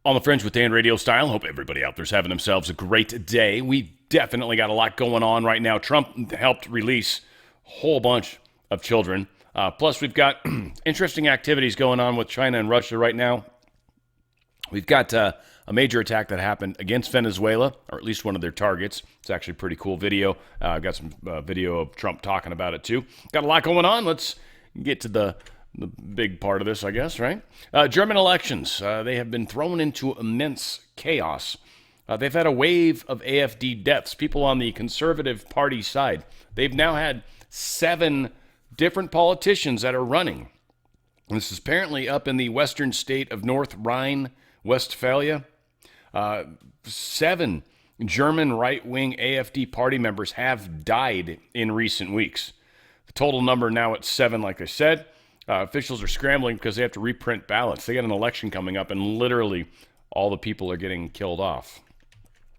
On the Fringe with Dan RadioStyle. Hope everybody out there's having themselves a great day. We definitely got a lot going on right now. Trump helped release a whole bunch of children. Plus, we've got interesting activities going on with China and Russia right now. We've got a major attack that happened against Venezuela, or at least one of their targets. It's actually a pretty cool video. I've got some video of Trump talking about it, too. Got a lot going on. Let's get to the big part of this, I guess, right? German elections, they have been thrown into immense chaos. They've had a wave of AfD deaths, people on the Conservative Party side. They've now had 7 different politicians that are running. This is apparently up in the western state of North Rhine-Westphalia. 7 German right-wing AfD party members have died in recent weeks. The total number now at 7, like I said. Officials are scrambling because they have to reprint ballots. They got an election coming up, and literally all the people are getting killed off.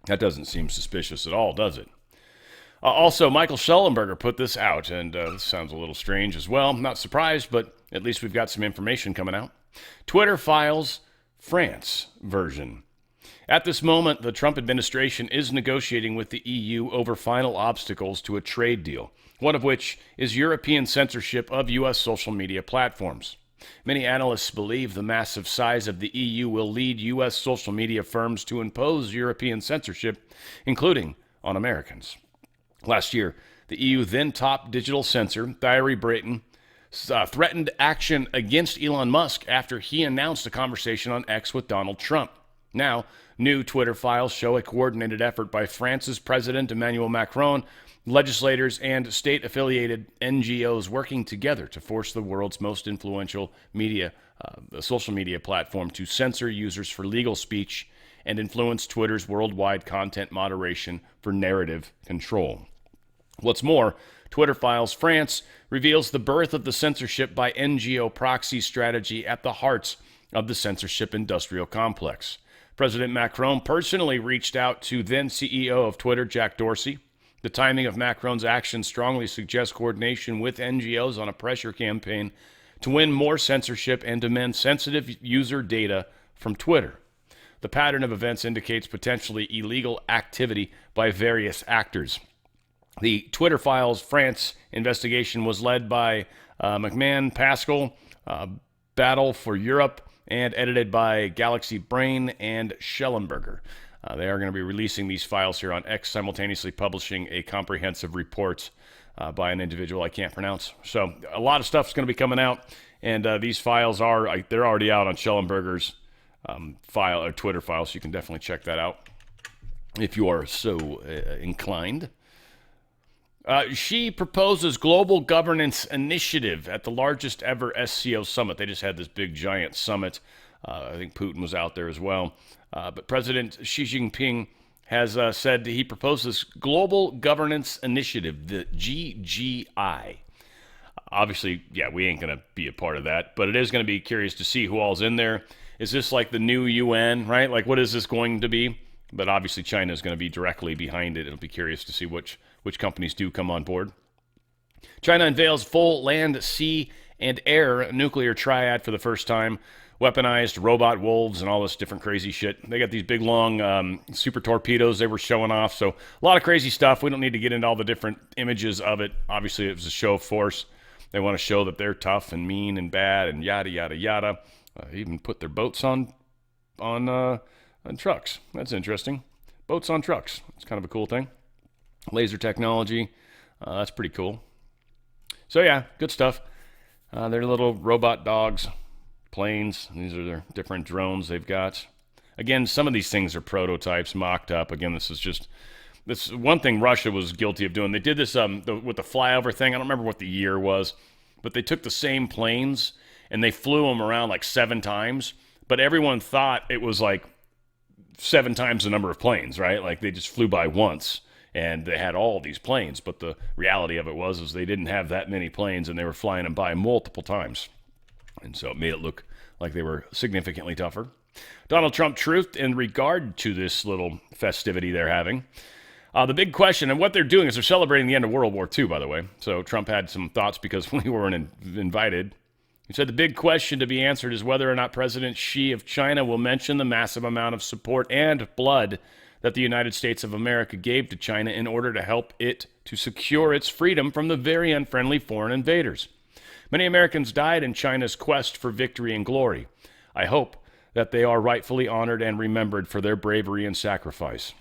That doesn't seem suspicious at all, does it? Also, Michael Schellenberger put this out, and this sounds a little strange as well. I'm not surprised, but at least we've got some information coming out. Twitter files France version. At this moment, the Trump administration is negotiating with the EU over final obstacles to a trade deal, one of which is European censorship of U.S. social media platforms. Many analysts believe the massive size of the EU will lead U.S. social media firms to impose European censorship, including on Americans. Last year, the EU then top digital censor, Thierry Breton, threatened action against Elon Musk after he announced a conversation on X with Donald Trump. Now, new Twitter files show a coordinated effort by France's President Emmanuel Macron, legislators, and state-affiliated NGOs working together to force the world's most influential social media platform to censor users for legal speech and influence Twitter's worldwide content moderation for narrative control. What's more, Twitter Files France reveals the birth of the censorship by NGO proxy strategy at the heart of the censorship industrial complex. President Macron personally reached out to then CEO of Twitter, Jack Dorsey. The timing of Macron's actions strongly suggests coordination with NGOs on a pressure campaign to win more censorship and demand sensitive user data from Twitter. The pattern of events indicates potentially illegal activity by various actors. The Twitter Files France investigation was led by McMahon Pascal, Battle for Europe, and edited by Galaxy Brain and Schellenberger. They are going to be releasing these files here on X, simultaneously publishing a comprehensive report by an individual I can't pronounce. So a lot of stuff's going to be coming out, and these files they're already out on Schellenberger's file or Twitter file, so you can definitely check that out if you are so inclined. She proposes global governance initiative at the largest ever SCO summit. They just had this big giant summit. I think Putin was out there as well. But President Xi Jinping has said that he proposes global governance initiative, the GGI. Obviously, yeah, we ain't going to be a part of that, but it is going to be curious to see who all's in there. Is this like the new UN, right? Like, what is this going to be? But obviously, China is going to be directly behind it. It'll be curious to see which companies do come on board. China unveils full land, sea, and air nuclear triad for the first time. Weaponized robot wolves and all this different crazy shit. They got these big, long super torpedoes they were showing off. So a lot of crazy stuff. We don't need to get into all the different images of it. Obviously, it was a show of force. They want to show that they're tough and mean and bad and yada, yada, yada. Even put their boats on trucks. That's interesting. Boats on trucks. It's kind of a cool thing. Laser technology. That's pretty cool. So yeah, good stuff. They're little robot dogs, planes. These are their different drones they've got. Again, some of these things are prototypes, mocked up. Again, this is one thing Russia was guilty of doing. They did this with the flyover thing. I don't remember what the year was, but they took the same planes and they flew them around like 7 times. But everyone thought it was like 7 times the number of planes, right? Like they just flew by once. And they had all these planes, but the reality of it was they didn't have that many planes, and they were flying them by multiple times. And so it made it look like they were significantly tougher. Donald Trump truthed in regard to this little festivity they're having. The big question, and what they're doing is they're celebrating the end of World War II, by the way. So Trump had some thoughts because we weren't invited. He said the big question to be answered is whether or not President Xi of China will mention the massive amount of support and blood that the United States of America gave to China in order to help it to secure its freedom from the very unfriendly foreign invaders. Many Americans died in China's quest for victory and glory. I hope that they are rightfully honored and remembered for their bravery and sacrifice.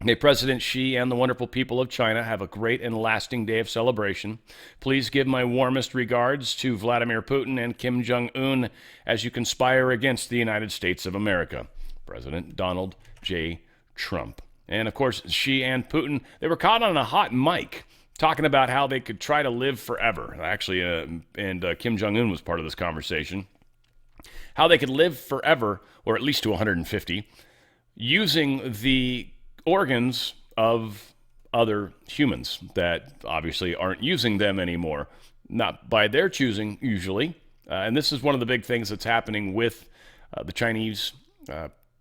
May President Xi and the wonderful people of China have a great and lasting day of celebration. Please give my warmest regards to Vladimir Putin and Kim Jong-un as you conspire against the United States of America. President Donald J. Trump. And of course, Xi and Putin, they were caught on a hot mic talking about how they could try to live forever. Actually, Kim Jong-un was part of this conversation. How they could live forever, or at least to 150, using the organs of other humans that obviously aren't using them anymore. Not by their choosing, usually. And this is one of the big things that's happening with the Chinese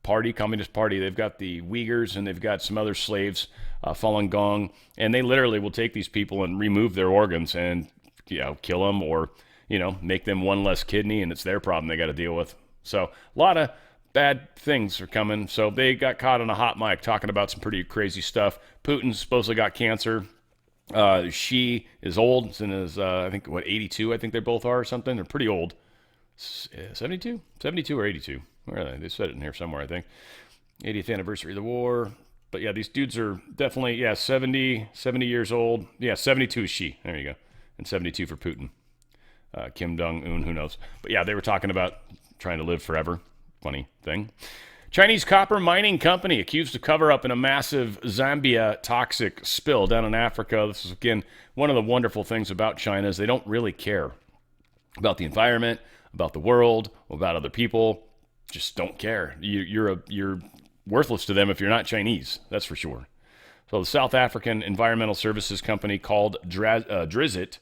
Party, Communist Party. They've got the Uyghurs and they've got some other slaves, Falun Gong, and they literally will take these people and remove their organs and kill them or make them one less kidney, and it's their problem they got to deal with. So a lot of bad things are coming. So they got caught on a hot mic talking about some pretty crazy stuff. Putin supposedly got cancer. Xi is old. He's in his, 82, I think they both are or something. They're pretty old. 72? 72 or 82. Where are they? They said it in here somewhere, I think. 80th anniversary of the war. But yeah, these dudes are definitely, 70 years old. Yeah, 72 is Xi. There you go. And 72 for Putin. Kim Jong-un, who knows. But yeah, they were talking about trying to live forever. Funny thing. Chinese copper mining company accused of cover-up in a massive Zambia toxic spill down in Africa. This is, again, one of the wonderful things about China is they don't really care about the environment, about the world, about other people. Just don't care. You're worthless to them if you're not Chinese. That's for sure. So the South African environmental services company called Drizzt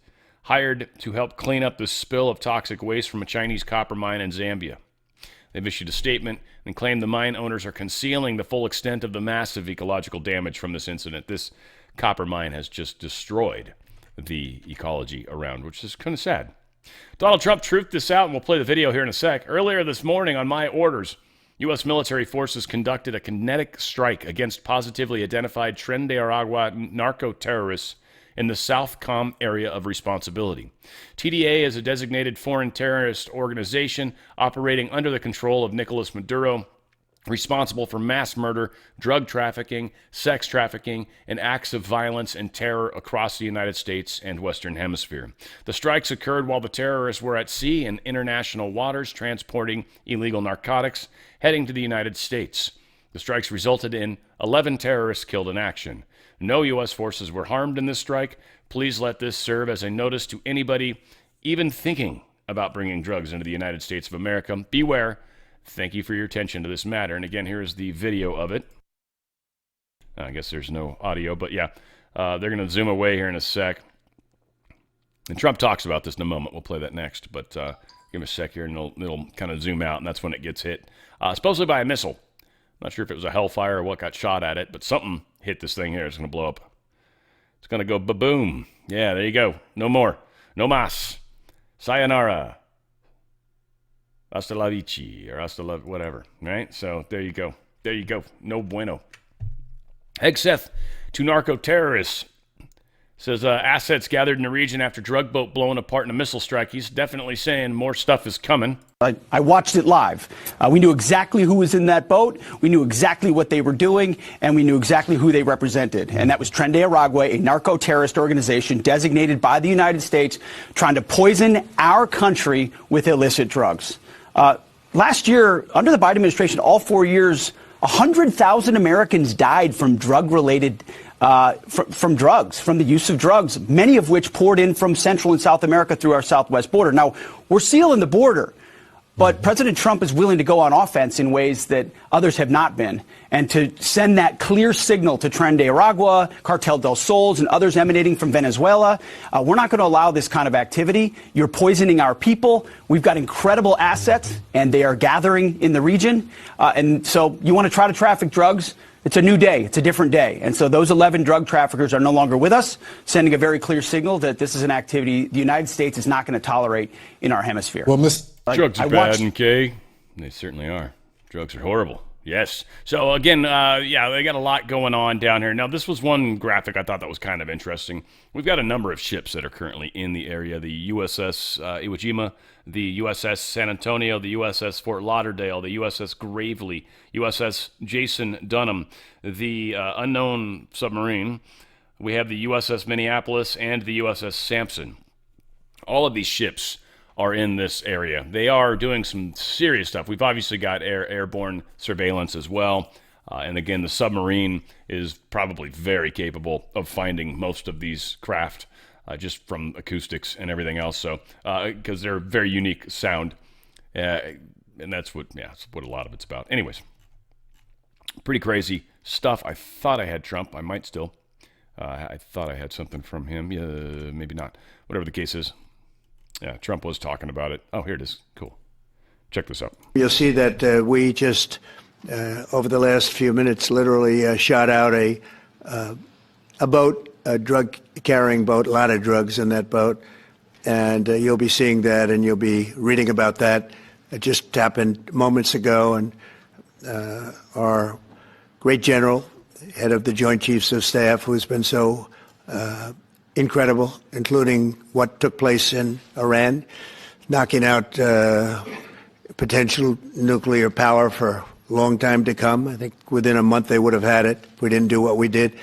hired to help clean up the spill of toxic waste from a Chinese copper mine in Zambia. They've issued a statement and claimed the mine owners are concealing the full extent of the massive ecological damage from this incident. This copper mine has just destroyed the ecology around, which is kind of sad. Donald Trump truthed this out, and we'll play the video here in a sec. Earlier this morning, on my orders, U.S. military forces conducted a kinetic strike against positively identified Tren de Aragua narco-terrorists in the Southcom area of responsibility. TDA is a designated foreign terrorist organization operating under the control of Nicolas Maduro, responsible for mass murder, drug trafficking, sex trafficking, and acts of violence and terror across the United States and Western Hemisphere. The strikes occurred while the terrorists were at sea in international waters transporting illegal narcotics heading to the United States. The strikes resulted in 11 terrorists killed in action. No U.S. forces were harmed in this strike. Please let this serve as a notice to anybody even thinking about bringing drugs into the United States of America. Beware. Thank you for your attention to this matter. And again, here's the video of it. I guess there's no audio, but yeah, they're going to zoom away here in a sec. And Trump talks about this in a moment. We'll play that next, but give him a sec here and it'll kind of zoom out, and that's when it gets hit. Supposedly by a missile. I'm not sure if it was a Hellfire or what got shot at it, but something hit this thing here. It's going to blow up. It's going to go ba-boom. Yeah, there you go. No more. No mas. Sayonara. Hasta la vici, or hasta la whatever, right? So there you go. There you go. No bueno. Hegseth to narco-terrorists. Says assets gathered in the region after drug boat blown apart in a missile strike. He's definitely saying more stuff is coming. I watched it live. We knew exactly who was in that boat. We knew exactly what they were doing, and we knew exactly who they represented. And that was Tren de Aragua, a narco-terrorist organization designated by the United States, trying to poison our country with illicit drugs. Last year, under the Biden administration, all 4 years, 100,000 Americans died from drug-related from drugs, from the use of drugs, many of which poured in from Central and South America through our southwest border. Now, we're sealing the border. But President Trump is willing to go on offense in ways that others have not been. And to send that clear signal to Tren de Aragua, Cartel del Sols, and others emanating from Venezuela, we're not going to allow this kind of activity. You're poisoning our people. We've got incredible assets, and they are gathering in the region. And so you want to try to traffic drugs? It's a new day. It's a different day. And so those 11 drug traffickers are no longer with us, sending a very clear signal that this is an activity the United States is not going to tolerate in our hemisphere. Well, drugs are bad, okay? They certainly are. Drugs are horrible. Yes. So again, they got a lot going on down here. Now, this was one graphic I thought that was kind of interesting. We've got a number of ships that are currently in the area. The USS Iwo Jima, the USS San Antonio, the USS Fort Lauderdale, the USS Gravely, USS Jason Dunham, the unknown submarine. We have the USS Minneapolis and the USS Sampson. All of these ships are in this area. They are doing some serious stuff. We've obviously got airborne surveillance as well. And again, the submarine is probably very capable of finding most of these craft just from acoustics and everything else. So, because they're very unique sound. And that's what a lot of it's about. Anyways, pretty crazy stuff. I thought I had Trump. I might still. I thought I had something from him. Yeah, maybe not. Whatever the case is. Yeah, Trump was talking about it. Oh, here it is. Cool. Check this out. You'll see that we just, over the last few minutes, literally shot out a boat, a drug-carrying boat, a lot of drugs in that boat. And you'll be seeing that, and you'll be reading about that. It just happened moments ago, and our great general, head of the Joint Chiefs of Staff, who's been so incredible, including what took place in Iran, knocking out potential nuclear power for a long time to come. I think within a month they would have had it if we didn't do what we did.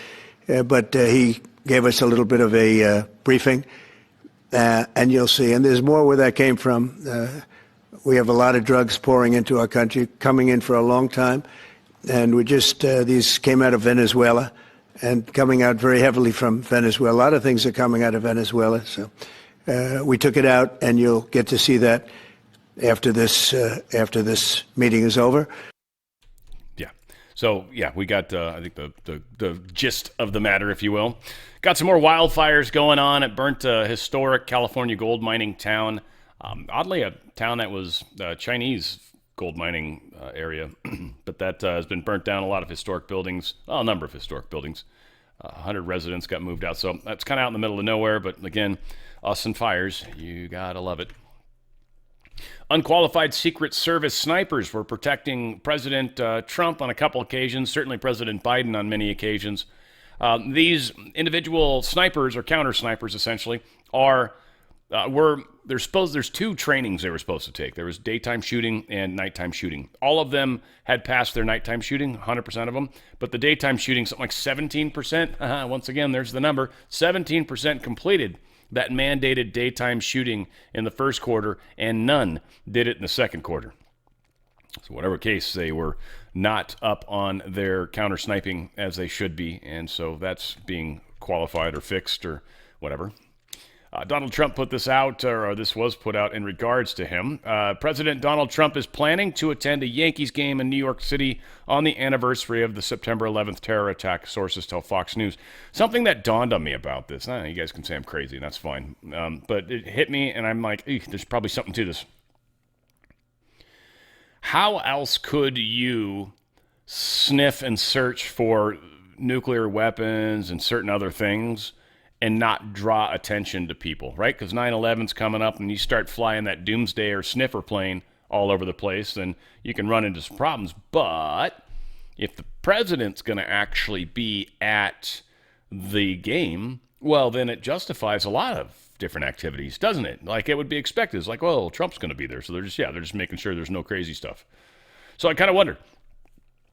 But he gave us a little bit of a briefing, and you'll see. And there's more where that came from. We have a lot of drugs pouring into our country, coming in for a long time. And we just, these came out of Venezuela, and coming out very heavily from Venezuela. A lot of things are coming out of Venezuela. So we took it out, and you'll get to see that after this meeting is over. Yeah. So, we got, I think, the gist of the matter, if you will. Got some more wildfires going on. It burnt a historic California gold mining town. Oddly, a town that was Chinese gold mining area, but that has been burnt down. A lot of historic buildings, a number of historic buildings. 100 residents got moved out. So that's kind of out in the middle of nowhere, but again, us and fires, you gotta love it. Unqualified Secret Service snipers were protecting President Trump on a couple occasions, certainly President Biden on many occasions. These individual snipers, or counter snipers essentially, there's two trainings they were supposed to take. There was daytime shooting and nighttime shooting. All of them had passed their nighttime shooting, 100% of them, but the daytime shooting, something like 17%, once again, there's the number, 17% completed that mandated daytime shooting in the first quarter, and none did it in the second quarter. So whatever case, they were not up on their counter sniping as they should be, and so that's being qualified or fixed or whatever. Donald Trump put this out, or this was put out in regards to him. President Donald Trump is planning to attend a Yankees game in New York City on the anniversary of the September 11th terror attack, sources tell Fox News. Something that dawned on me about this, you guys can say I'm crazy, and that's fine, but it hit me, and I'm like, there's probably something to this. How else could you sniff and search for nuclear weapons and certain other things and not draw attention to people, right? Because 9/11's coming up, and you start flying that doomsday or sniffer plane all over the place, then you can run into some problems. But if the president's going to actually be at the game, well, then it justifies a lot of different activities, doesn't it? Like it would be expected. It's like, well, Trump's going to be there, so they're just making sure there's no crazy stuff. So I kind of wonder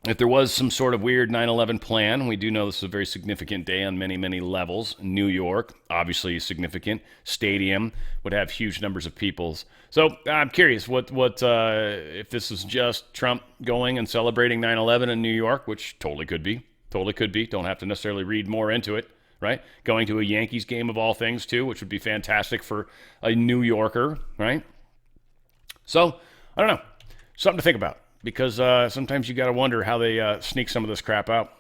if there was some sort of weird 9/11 plan. We do know this is a very significant day on many, many levels. New York, obviously significant. Stadium would have huge numbers of people. So I'm curious what if this is just Trump going and celebrating 9/11 in New York, which totally could be. Don't have to necessarily read more into it, right? Going to a Yankees game of all things, too, which would be fantastic for a New Yorker, right? So I don't know. Something to think about, because sometimes you got to wonder how they sneak some of this crap out.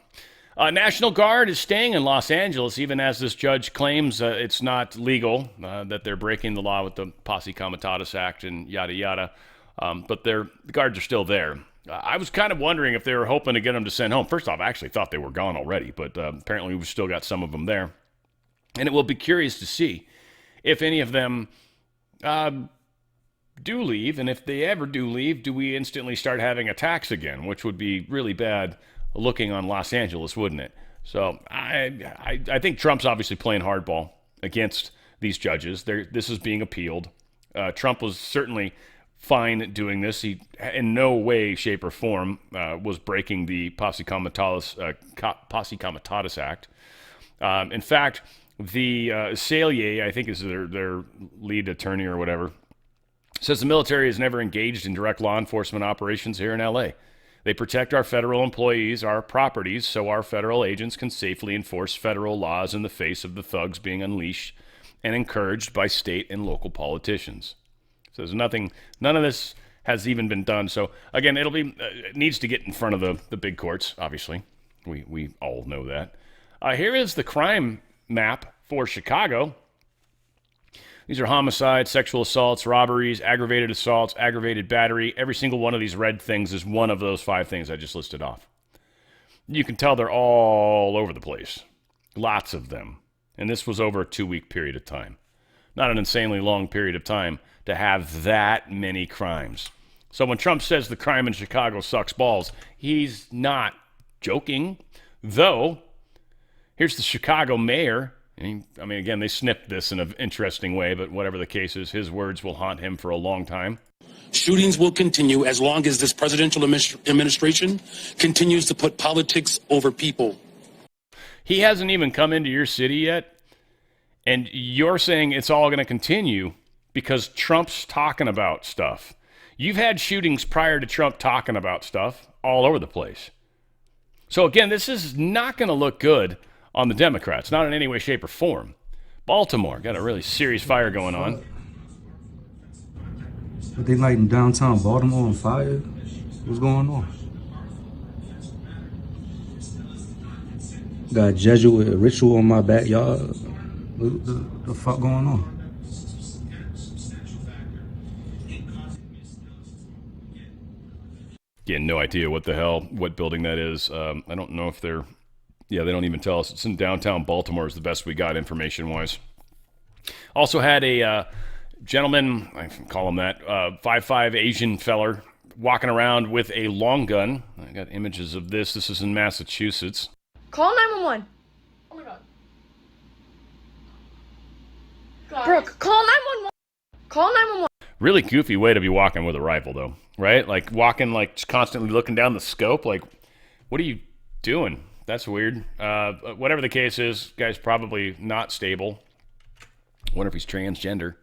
National Guard is staying in Los Angeles, even as this judge claims it's not legal, that they're breaking the law with the Posse Comitatus Act and yada yada. But the guards are still there. I was kind of wondering if they were hoping to get them to send home. First off, I actually thought they were gone already, but apparently we've still got some of them there. And it will be curious to see if any of them do leave, and if they ever do leave, do we instantly start having attacks again, which would be really bad looking on Los Angeles, wouldn't it? So I think Trump's obviously playing hardball against these judges. This is being appealed. Trump was certainly fine doing this. He, in no way, shape, or form, was breaking the Posse Comitatus Act. In fact, the Salyer, I think is their lead attorney or whatever, says the military has never engaged in direct law enforcement operations here in L.A. They protect our federal employees, our properties, so our federal agents can safely enforce federal laws in the face of the thugs being unleashed and encouraged by state and local politicians. So there's none of this has even been done. So again, it needs to get in front of the big courts, obviously. We all know that. Here is the crime map for Chicago. These are homicides, sexual assaults, robberies, aggravated assaults, aggravated battery. Every single one of these red things is one of those 5 things I just listed off. You can tell they're all over the place. Lots of them. And this was over a 2-week period of time. Not an insanely long period of time to have that many crimes. So when Trump says the crime in Chicago sucks balls, he's not joking. Though, here's the Chicago mayor. I mean, again, they snipped this in an interesting way, but whatever the case is, his words will haunt him for a long time. Shootings will continue as long as this presidential administration continues to put politics over people. He hasn't even come into your city yet, and you're saying it's all going to continue because Trump's talking about stuff. You've had shootings prior to Trump talking about stuff all over the place. So again, this is not going to look good on the Democrats, not in any way, shape, or form. Baltimore got a really serious fire going on. But they lighting downtown Baltimore on fire? What's going on? Got a Jesuit ritual in my backyard. What the fuck going on? Yeah, no idea what building that is. I don't know if they're... Yeah, they don't even tell us. It's in downtown Baltimore is the best we got information-wise. Also had a gentleman, I can call him that, 5'5" Asian feller, walking around with a long gun. I got images of this. This is in Massachusetts. Call 911. Oh my god. Brooke, call 911. Call 911. Really goofy way to be walking with a rifle, though, right? Like walking, like just constantly looking down the scope. Like, what are you doing? That's weird. Whatever the case is, guy's probably not stable. Wonder if he's transgender.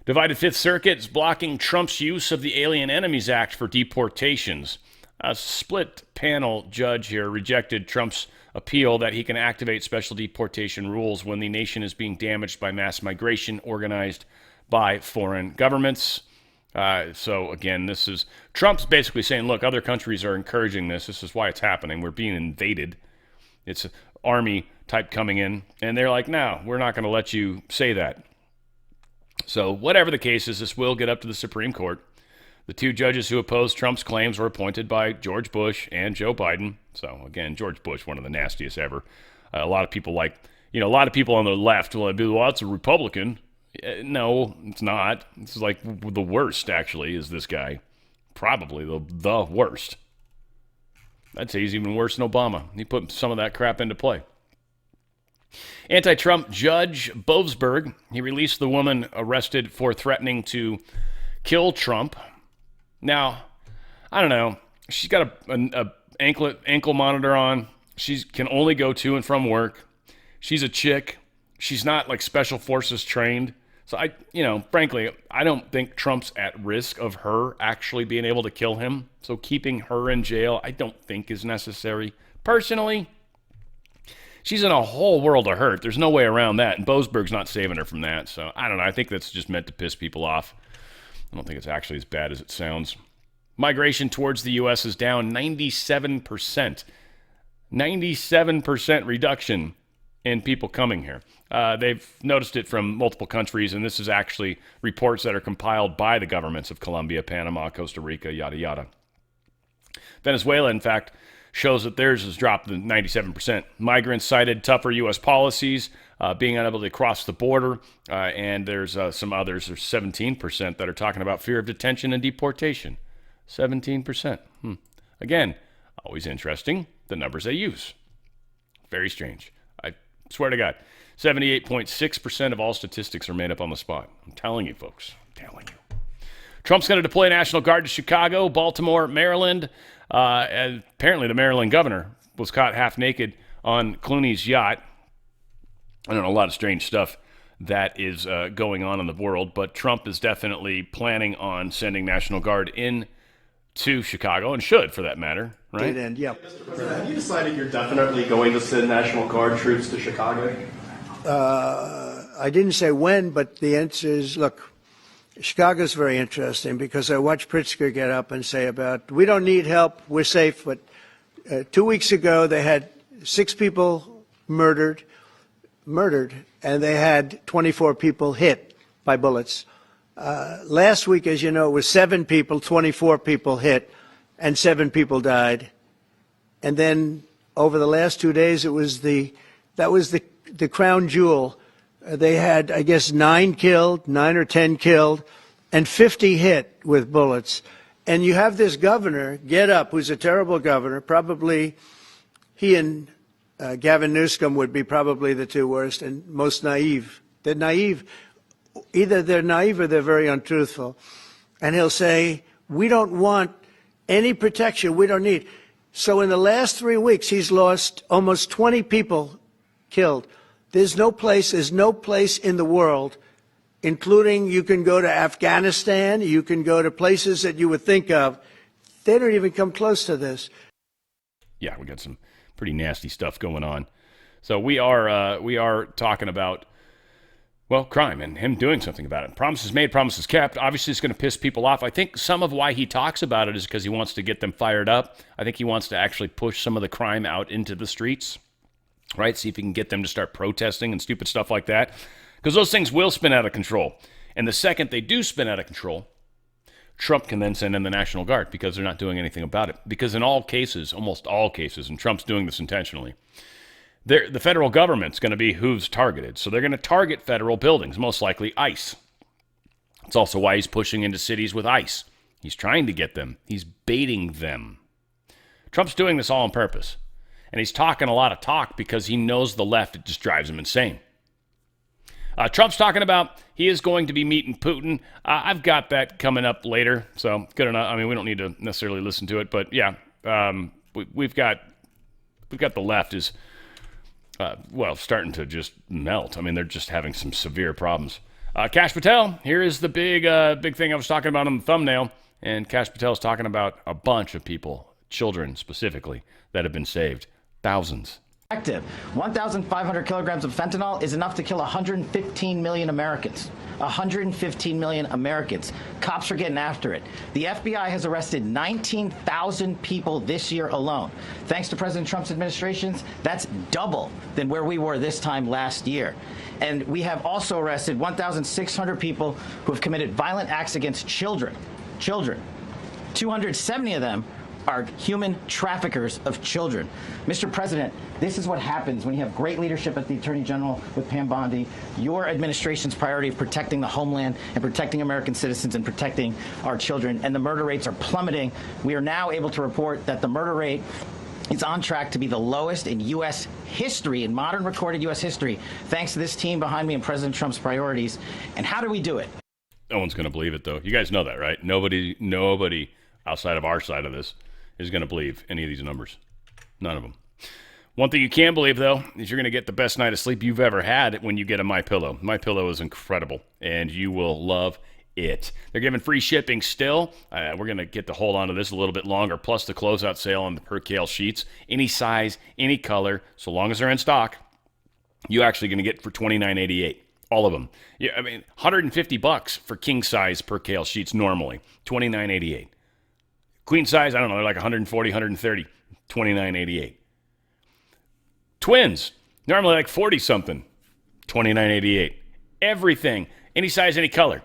Divided Fifth Circuit is blocking Trump's use of the Alien Enemies Act for deportations. A split panel judge here rejected Trump's appeal that he can activate special deportation rules when the nation is being damaged by mass migration organized by foreign governments. So again, this is Trump's basically saying, look, other countries are encouraging this. This is why it's happening. We're being invaded. It's an army type coming in. And they're like, no, we're not going to let you say that. So whatever the case is, this will get up to the Supreme Court. The 2 judges who opposed Trump's claims were appointed by George Bush and Joe Biden. So again, George Bush, one of the nastiest ever. A lot of people a lot of people on the left will be, well, it's a Republican. No, it's not. This is like the worst, actually, is this guy. Probably the worst. I'd say he's even worse than Obama. He put some of that crap into play. Anti-Trump Judge Bovsberg, he released the woman arrested for threatening to kill Trump. Now, I don't know. She's got a ankle monitor on. She can only go to and from work. She's a chick. She's not like special forces trained. So frankly, I don't think Trump's at risk of her actually being able to kill him. So keeping her in jail, I don't think is necessary. Personally, she's in a whole world of hurt. There's no way around that. And Boasberg's not saving her from that. So I don't know. I think that's just meant to piss people off. I don't think it's actually as bad as it sounds. Migration towards the U.S. is down 97%. 97% reduction in people coming here. They've noticed it from multiple countries, and this is actually reports that are compiled by the governments of Colombia, Panama, Costa Rica, yada, yada. Venezuela, in fact, shows that theirs has dropped to 97%. Migrants cited tougher U.S. policies, being unable to cross the border, and there's some others, there's 17% that are talking about fear of detention and deportation. 17%. Again, always interesting, the numbers they use. Very strange. I swear to God, 78.6% of all statistics are made up on the spot. I'm telling you, folks. I'm telling you. Trump's going to deploy National Guard to Chicago, Baltimore, Maryland. And apparently the Maryland governor was caught half naked on Clooney's yacht. I don't know, a lot of strange stuff that is going on in the world, but Trump is definitely planning on sending National Guard in to Chicago, and should, for that matter, right? Yeah. Mr. President, have you decided you're definitely going to send National Guard troops to Chicago? I didn't say when, but the answer is, look, Chicago's very interesting because I watched Pritzker get up and say about, we don't need help, we're safe. But 2 weeks ago, they had 6 people murdered, and they had 24 people hit by bullets. Last week, as you know, it was 7 people, 24 people hit, and 7 people died. And then over the last 2 days, that was the crown jewel. They had, I guess, 9 or 10 killed, and 50 hit with bullets. And you have this governor get up, who's a terrible governor. Probably he and Gavin Newsom would be probably the 2 worst and most naive. They're naive. Either they're naive or they're very untruthful. And he'll say, we don't want any protection. We don't need. So in the last 3 weeks, he's lost almost 20 people killed. There's no place in the world, including you can go to Afghanistan, you can go to places that you would think of. They don't even come close to this. Yeah, we got some pretty nasty stuff going on. So we are talking about, well, crime and him doing something about it. Promises made, promises kept. Obviously, it's going to piss people off. I think some of why he talks about it is because he wants to get them fired up. I think he wants to actually push some of the crime out into the streets, right? See if he can get them to start protesting and stupid stuff like that. Because those things will spin out of control. And the second they do spin out of control, Trump can then send in the National Guard because they're not doing anything about it. Because in all cases, almost all cases, and Trump's doing this intentionally, the federal government's going to be who's targeted. So they're going to target federal buildings, most likely ICE. It's also why he's pushing into cities with ICE. He's trying to get them. He's baiting them. Trump's doing this all on purpose. And he's talking a lot of talk because he knows the left, it just drives him insane. Trump's talking about he is going to be meeting Putin. I've got that coming up later, so good enough. I mean, we don't need to necessarily listen to it, but yeah, we've got the left is starting to just melt. I mean, they're just having some severe problems. Kash Patel, here is the big thing I was talking about on the thumbnail, and Kash Patel is talking about a bunch of people, children specifically, that have been saved. Thousands. 1,500 kilograms of fentanyl is enough to kill 115 million Americans. 115 million Americans. Cops are getting after it. The FBI has arrested 19,000 people this year alone. Thanks to President Trump's administrations, that's double than where we were this time last year. And we have also arrested 1,600 people who have committed violent acts against children. 270 of them are human traffickers of children. Mr. President, this is what happens when you have great leadership at the Attorney General with Pam Bondi, your administration's priority of protecting the homeland and protecting American citizens and protecting our children, and the murder rates are plummeting. We are now able to report that the murder rate is on track to be the lowest in U.S. history, in modern recorded U.S. history, thanks to this team behind me and President Trump's priorities. And how do we do it? No one's going to believe it, though. You guys know that, right? Nobody outside of our side of this is going to believe any of these numbers. None of them. One thing you can believe, though, is you're going to get the best night of sleep you've ever had when you get a MyPillow. MyPillow is incredible, and you will love it. They're giving free shipping still. We're going to get to hold on to this a little bit longer, plus the closeout sale on the Percale sheets. Any size, any color, so long as they're in stock, you're actually going to get for $29.88. All of them. Yeah, I mean, $150 for king size percale sheets normally, $29.88. Queen size, I don't know, they're like 140, 130, $29.88. Twins, normally like 40 something, $29.88. Everything, any size, any color.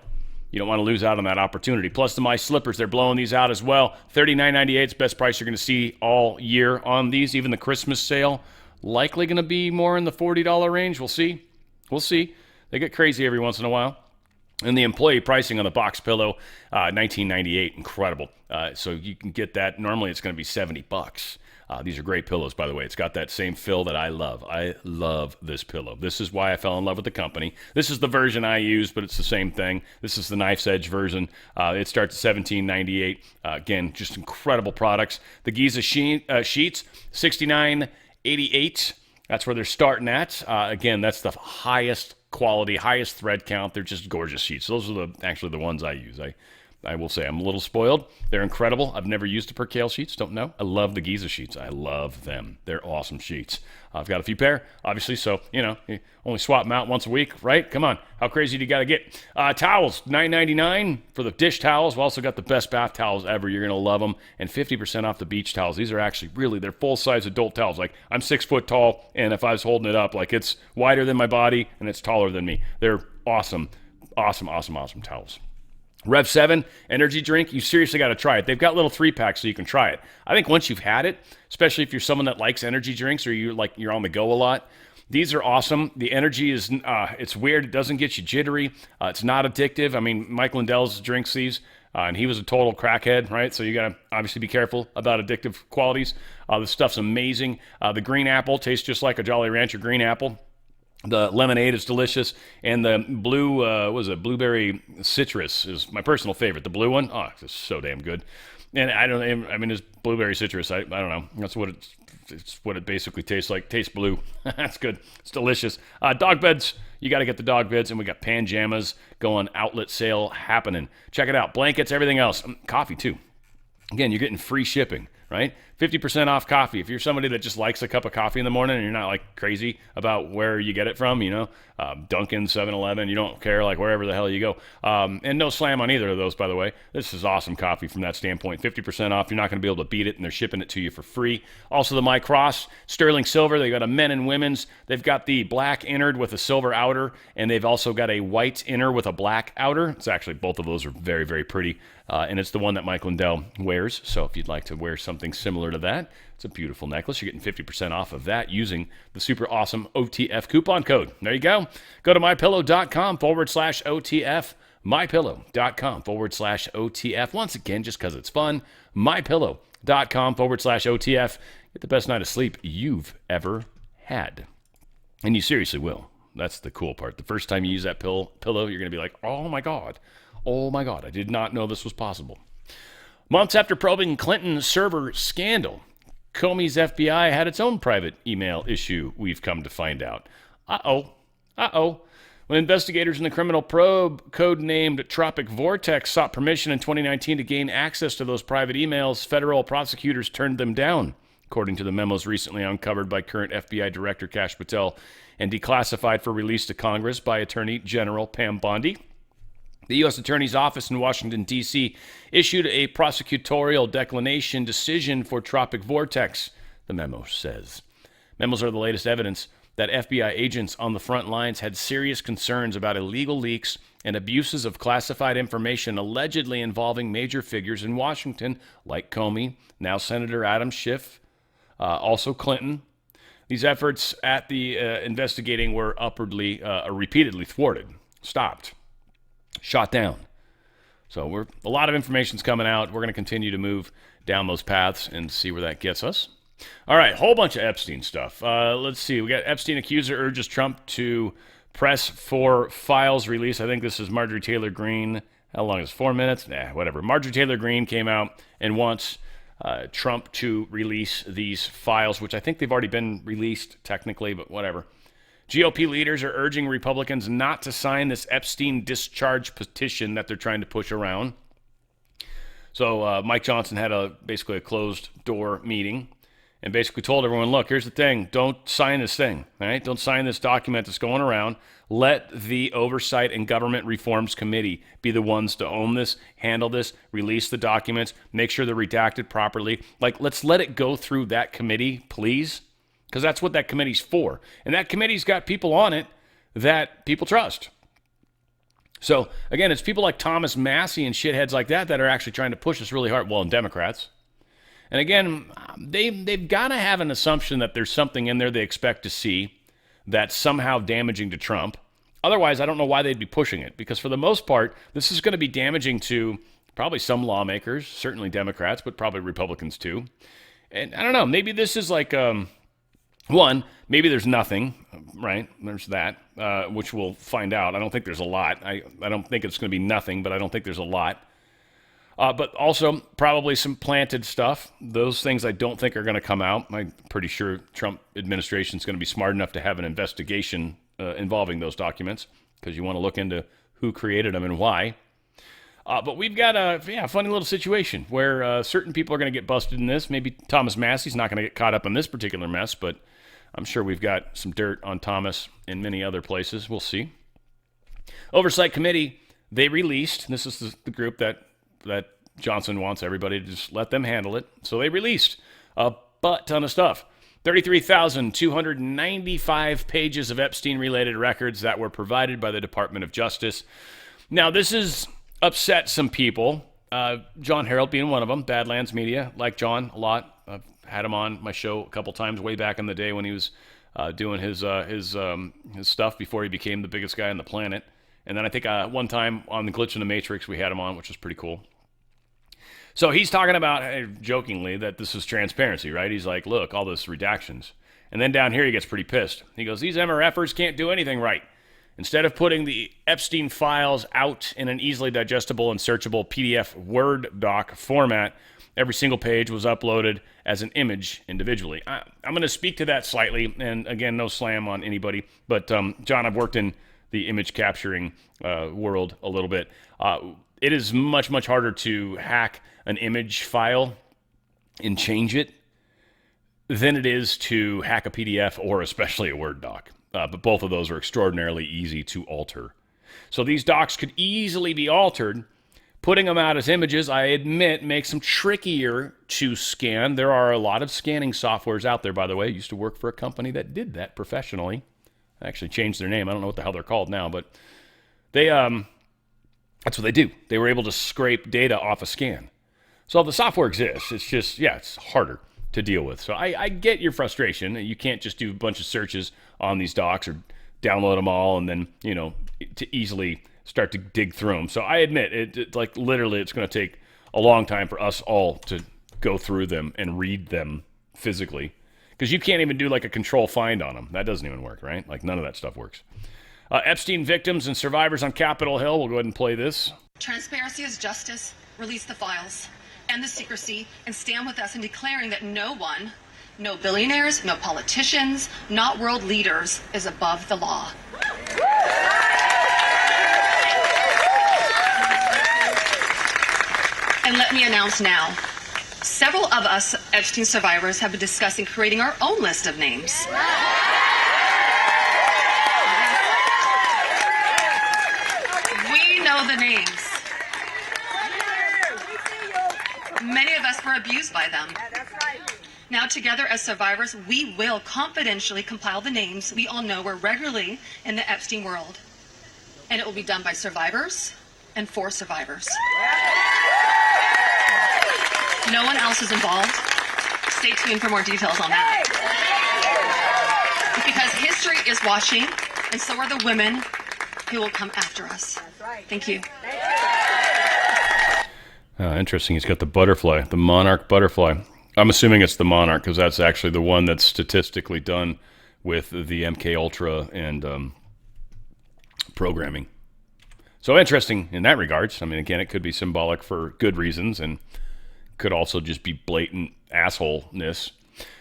You don't want to lose out on that opportunity. Plus the My Slippers, they're blowing these out as well. $39.98 is best price you're going to see all year on these. Even the Christmas sale, likely going to be more in the $40 range. We'll see. We'll see. They get crazy every once in a while. And the employee pricing on the box pillow, $19.98, incredible. So you can get that. Normally it's going to be $70. These are great pillows, by the way. It's got that same fill that I love. I love this pillow. This is why I fell in love with the company. This is the version I use, but it's the same thing. This is the knife's edge version. It starts at $17.98. Again, just incredible products. The Giza sheets, $69.88. That's where they're starting at. Again, that's the highest quality, highest thread count. They're just gorgeous sheets. Those are actually the ones I use. I will say I'm a little spoiled. They're incredible. I've never used the percale sheets. Don't know. I love the Giza sheets. I love them. They're awesome sheets. I've got a few pair, obviously, so, you only swap them out once a week, right? Come on. How crazy do you got to get? Towels, $9.99 for the dish towels. We've also got the best bath towels ever. You're going to love them. And 50% off the beach towels. These are actually they're full-size adult towels. Like, I'm 6 foot tall, and if I was holding it up, like, it's wider than my body, and it's taller than me. They're awesome, awesome, awesome, awesome towels. Rev 7 energy drink, you seriously got to try it. They've got little 3-packs so you can try it. I think once you've had it, especially if you're someone that likes energy drinks or you're on the go a lot, these are awesome. The energy is it's weird. It doesn't get you jittery. It's not addictive. I mean, Mike Lindell's drinks these, and he was a total crackhead, right? So you got to obviously be careful about addictive qualities. The stuff's amazing. The green apple tastes just like a Jolly Rancher green apple. The lemonade is delicious, and the blueberry citrus is my personal favorite. The blue one, it's so damn good. And it's blueberry citrus. I don't know. That's what it's what it basically tastes like. Tastes blue. That's good. It's delicious. Dog beds, you got to get the dog beds, and we got Panjamas going outlet sale happening. Check it out. Blankets, everything else. Coffee too. Again, you're getting free shipping, right? 50% off coffee. If you're somebody that just likes a cup of coffee in the morning and you're not like crazy about where you get it from, Dunkin', 7-Eleven, you don't care, like wherever the hell you go. And no slam on either of those, by the way. This is awesome coffee from that standpoint. 50% off. You're not going to be able to beat it, and they're shipping it to you for free. Also, the My Cross, sterling silver. They got a men and women's. They've got the black innard with a silver outer, and they've also got a white inner with a black outer. It's actually, both of those are very, very pretty. And it's the one that Mike Lindell wears. So if you'd like to wear something similar to that, it's a beautiful necklace. You're getting 50% off of that using the super awesome OTF coupon code. There you go. Go to mypillow.com/OTF. mypillow.com/OTF. Once again, just because it's fun, mypillow.com/OTF. Get the best night of sleep you've ever had. And you seriously will. That's the cool part. The first time you use that pillow, you're going to be like, oh my God, I did not know this was possible. Months after probing Clinton's server scandal, Comey's FBI had its own private email issue, we've come to find out. When investigators in the criminal probe, codenamed Tropic Vortex, sought permission in 2019 to gain access to those private emails, federal prosecutors turned them down, according to the memos recently uncovered by current FBI Director Kash Patel and declassified for release to Congress by Attorney General Pam Bondi. The U.S. Attorney's Office in Washington, D.C. issued a prosecutorial declination decision for Tropic Vortex, the memo says. Memos are the latest evidence that FBI agents on the front lines had serious concerns about illegal leaks and abuses of classified information allegedly involving major figures in Washington, like Comey, now Senator Adam Schiff, also Clinton. These efforts at the investigating were repeatedly thwarted, stopped, shot down. So a lot of information's coming out. We're going to continue to move down those paths and see where that gets us. All right, whole bunch of Epstein stuff. Let's see. We got Epstein accuser urges Trump to press for files release. I think this is Marjorie Taylor Greene. How long is it? 4 minutes? Whatever. Marjorie Taylor Greene came out and wants Trump to release these files, which I think they've already been released technically, but whatever. GOP leaders are urging Republicans not to sign this Epstein discharge petition that they're trying to push around. So Mike Johnson had basically a closed door meeting, and basically told everyone, look, here's the thing. Don't sign this thing, all right? Don't sign this document that's going around. Let the Oversight and Government Reforms Committee be the ones to own this, handle this, release the documents, make sure they're redacted properly. Like, let's let it go through that committee, please, because that's what that committee's for. And that committee's got people on it that people trust. So, again, it's people like Thomas Massey and shitheads like that that are actually trying to push us really hard. Well, and Democrats. And again, they've got to have an assumption that there's something in there they expect to see that's somehow damaging to Trump. Otherwise, I don't know why they'd be pushing it, because for the most part, this is going to be damaging to probably some lawmakers, certainly Democrats, but probably Republicans too. And I don't know, maybe this is like, one, maybe there's nothing, right? There's that, which we'll find out. I don't think there's a lot. I don't think it's going to be nothing, but I don't think there's a lot. But also probably some planted stuff. Those things I don't think are going to come out. I'm pretty sure Trump administration is going to be smart enough to have an investigation involving those documents, because you want to look into who created them and why. But we've got a funny little situation where certain people are going to get busted in this. Maybe Thomas Massey's not going to get caught up in this particular mess, but I'm sure we've got some dirt on Thomas in many other places. We'll see. Oversight Committee, they released, this is the group that Johnson wants everybody to just let them handle it. So they released a butt ton of stuff. 33,295 pages of Epstein-related records that were provided by the Department of Justice. Now, this has upset some people. John Harold being one of them. Badlands Media, like John a lot. I've had him on my show a couple times way back in the day when he was doing his stuff before he became the biggest guy on the planet. And then I think one time on the Glitch in the Matrix, we had him on, which was pretty cool. So he's talking about, jokingly, that this is transparency, right? He's like, look, all this redactions. And then down here he gets pretty pissed. He goes, these MRFers can't do anything right. Instead of putting the Epstein files out in an easily digestible and searchable PDF Word doc format, every single page was uploaded as an image individually. I'm going to speak to that slightly, and again, no slam on anybody. But, John, I've worked in the image capturing world a little bit. It is much, much harder to hack an image file and change it than it is to hack a PDF or especially a Word doc. But both of those are extraordinarily easy to alter. So these docs could easily be altered. Putting them out as images, I admit, makes them trickier to scan. There are a lot of scanning softwares out there, by the way. I used to work for a company that did that professionally. I actually changed their name. I don't know what the hell they're called now, but they that's what they do. They were able to scrape data off a scan. So the software exists. It's just, it's harder to deal with. So I get your frustration. You can't just do a bunch of searches on these docs or download them all and then, to easily start to dig through them. So I admit, it like literally it's going to take a long time for us all to go through them and read them physically. Because you can't even do like a control find on them. That doesn't even work, right? Like none of that stuff works. Epstein victims and survivors on Capitol Hill. We'll go ahead and play this. Transparency is justice. Release the files. End the secrecy. And stand with us in declaring that no one, no billionaires, no politicians, not world leaders, is above the law. And let me announce now, several of us Epstein survivors have been discussing creating our own list of names. We know the names. Many of us were abused by them. Now together as survivors, we will confidentially compile the names we all know were regularly in the Epstein world. And it will be done by survivors and for survivors. No one else is involved. Stay tuned for more details on that. Because history is watching, and so are the women who will come after us. Thank you. Interesting. He's got the butterfly, the monarch butterfly. I'm assuming it's the monarch because that's actually the one that's statistically done with the MK Ultra and programming. So interesting in that regards. I mean, again, it could be symbolic for good reasons and could also just be blatant assholeness.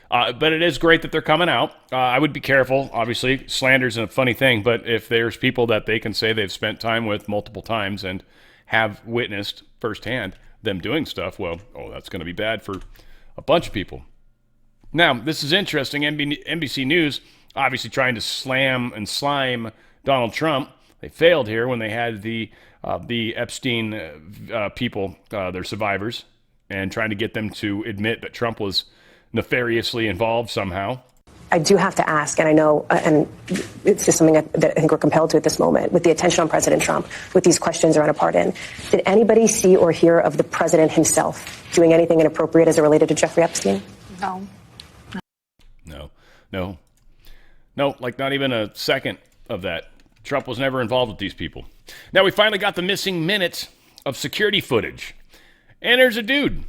But it is great that they're coming out. I would be careful. Obviously, slander's a funny thing, but if there's people that they can say they've spent time with multiple times and have witnessed firsthand them doing stuff, well, that's going to be bad for a bunch of people. Now, this is interesting. NBC News obviously trying to slam and slime Donald Trump. They failed here when they had the Epstein people, their survivors, and trying to get them to admit that Trump was nefariously involved somehow. I do have to ask, and I know, and it's just something that I think we're compelled to at this moment, with the attention on President Trump, with these questions around a pardon. Did anybody see or hear of the president himself doing anything inappropriate as it related to Jeffrey Epstein? No. No, like not even a second of that. Trump was never involved with these people. Now we finally got the missing minutes of security footage. And there's a dude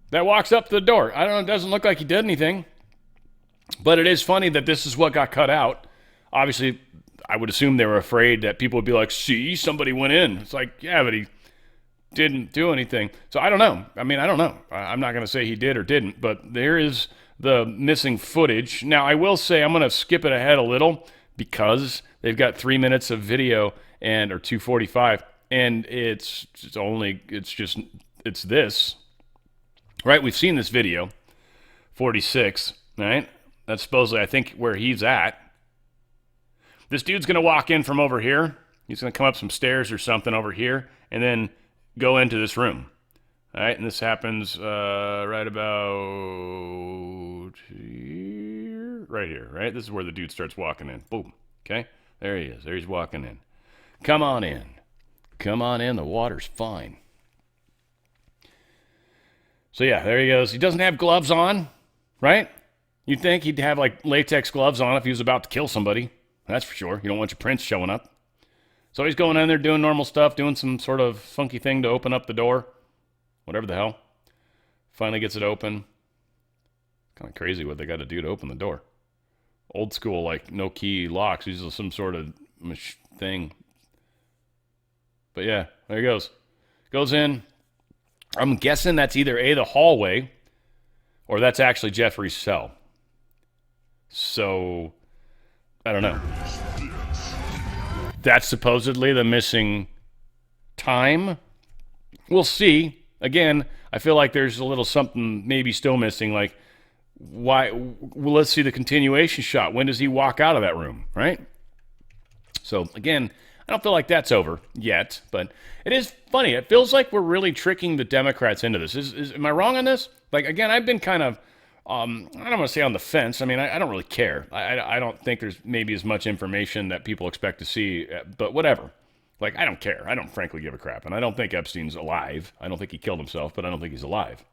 that walks up to the door. I don't know, it doesn't look like he did anything. But it is funny that this is what got cut out. Obviously, I would assume they were afraid that people would be like, see, somebody went in. It's like, yeah, but he didn't do anything. So I don't know. I don't know. I'm not going to say he did or didn't, but there is the missing footage. Now, I will say I'm going to skip it ahead a little because they've got 3 minutes of video or 2:45, and it's this, right? We've seen this video, 46, right? That's supposedly, I think, where he's at. This dude's going to walk in from over here. He's going to come up some stairs or something over here and then go into this room. All right, and this happens right about here. Right here, right? This is where the dude starts walking in. Boom. Okay? There he is. There he's walking in. Come on in. Come on in. The water's fine. So, yeah, there he goes. He doesn't have gloves on, right? You'd think he'd have, like, latex gloves on if he was about to kill somebody. That's for sure. You don't want your prince showing up. So he's going in there doing normal stuff, doing some sort of funky thing to open up the door. Whatever the hell. Finally gets it open. Kind of crazy what they got to do to open the door. Old school, like, no key locks. These are some sort of thing. But yeah, there he goes. Goes in. I'm guessing that's either the hallway or that's actually Jeffrey's cell. So, I don't know. That's supposedly the missing time. We'll see. Again, I feel like there's a little something maybe still missing. Like, why? Well, let's see the continuation shot. When does he walk out of that room, right? So, again, I don't feel like that's over yet, but it is funny. It feels like we're really tricking the Democrats into this. Am I wrong on this? Like, again, I've been kind of, I don't want to say on the fence. I mean, I don't really care. I don't think there's maybe as much information that people expect to see, but whatever. Like, I don't care. I don't frankly give a crap. And I don't think Epstein's alive. I don't think he killed himself, but I don't think he's alive.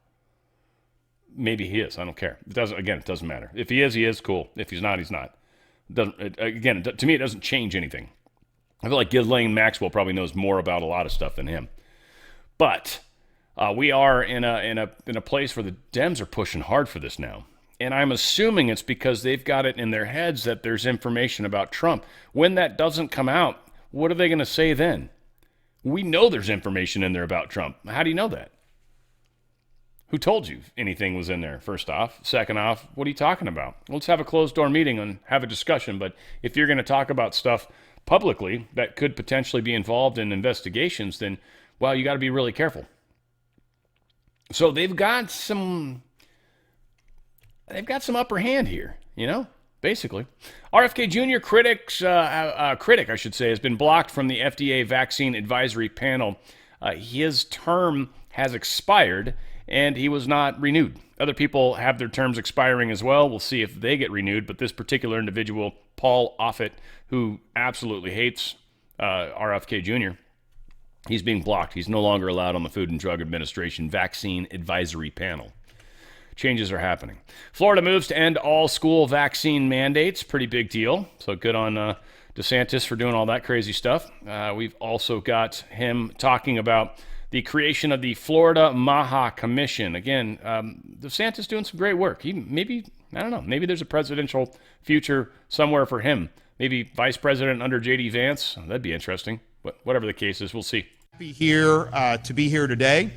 Maybe he is. I don't care. It doesn't matter. If he is, he is. Cool. If he's not, he's not. To me, it doesn't change anything. I feel like Ghislaine Maxwell probably knows more about a lot of stuff than him. But we are in a place where the Dems are pushing hard for this now. And I'm assuming it's because they've got it in their heads that there's information about Trump. When that doesn't come out, what are they going to say then? We know there's information in there about Trump. How do you know that? Who told you anything was in there, first off? Second off, what are you talking about? Let's have a closed-door meeting and have a discussion. But if you're going to talk about stuff publicly that could potentially be involved in investigations, then, well, you got to be really careful. So they've got some upper hand here, basically. RFK Jr. critic, I should say, has been blocked from the FDA vaccine advisory panel. His term has expired, and he was not renewed. Other people have their terms expiring as well. We'll see if they get renewed, but this particular individual, Paul Offit, who absolutely hates RFK Jr., he's being blocked. He's no longer allowed on the Food and Drug Administration vaccine advisory panel. Changes are happening. Florida moves to end all school vaccine mandates. Pretty big deal. So good on DeSantis for doing all that crazy stuff. We've also got him talking about the creation of the Florida Maha Commission. Again, DeSantis doing some great work. Maybe there's a presidential future somewhere for him. Maybe vice president under J.D. Vance. That'd be interesting. But whatever the case is, we'll see. To be here today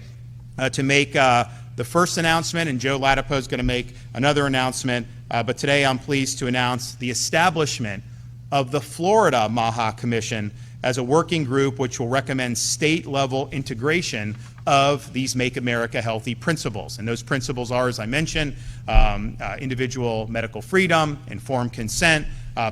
to make the first announcement, and Joe Latipo is going to make another announcement. But today I'm pleased to announce the establishment of the Florida Maha Commission as a working group which will recommend state-level integration of these Make America Healthy principles. And those principles are, as I mentioned, individual medical freedom, informed consent,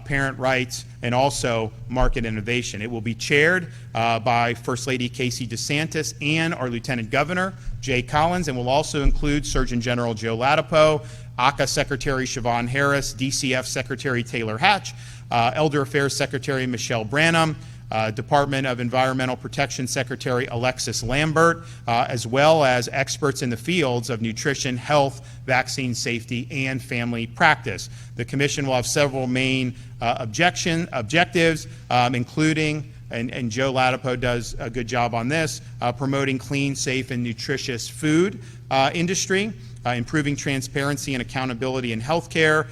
parent rights, and also market innovation. It will be chaired by First Lady Casey DeSantis and our Lieutenant Governor, Jay Collins, and will also include Surgeon General Joe Ladapo, ACA Secretary Siobhan Harris, DCF Secretary Taylor Hatch, Elder Affairs Secretary Michelle Branham, Department of Environmental Protection Secretary Alexis Lambert, as well as experts in the fields of nutrition, health, vaccine safety, and family practice. The commission will have several main objectives, including, and Joe Ladapo does a good job on this, promoting clean, safe, and nutritious food industry, improving transparency and accountability in healthcare,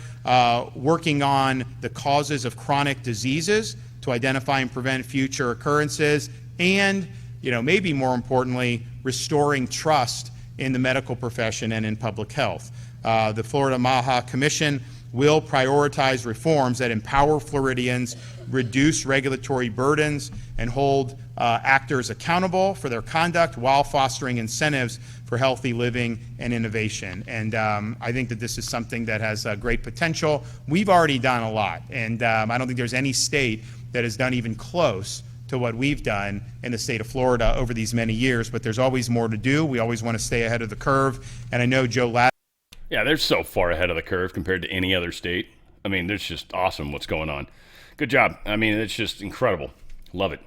working on the causes of chronic diseases to identify and prevent future occurrences, and, maybe more importantly, restoring trust in the medical profession and in public health. The Florida MAHA Commission will prioritize reforms that empower Floridians, reduce regulatory burdens, and hold actors accountable for their conduct while fostering incentives for healthy living and innovation. And I think that this is something that has great potential. We've already done a lot, and I don't think there's any state that has done even close to what we've done in the state of Florida over these many years, but there's always more to do. We always want to stay ahead of the curve, and I know Joe Yeah, they're so far ahead of the curve compared to any other state. I mean, it's just awesome what's going on. Good job. I mean, it's just incredible. Love it.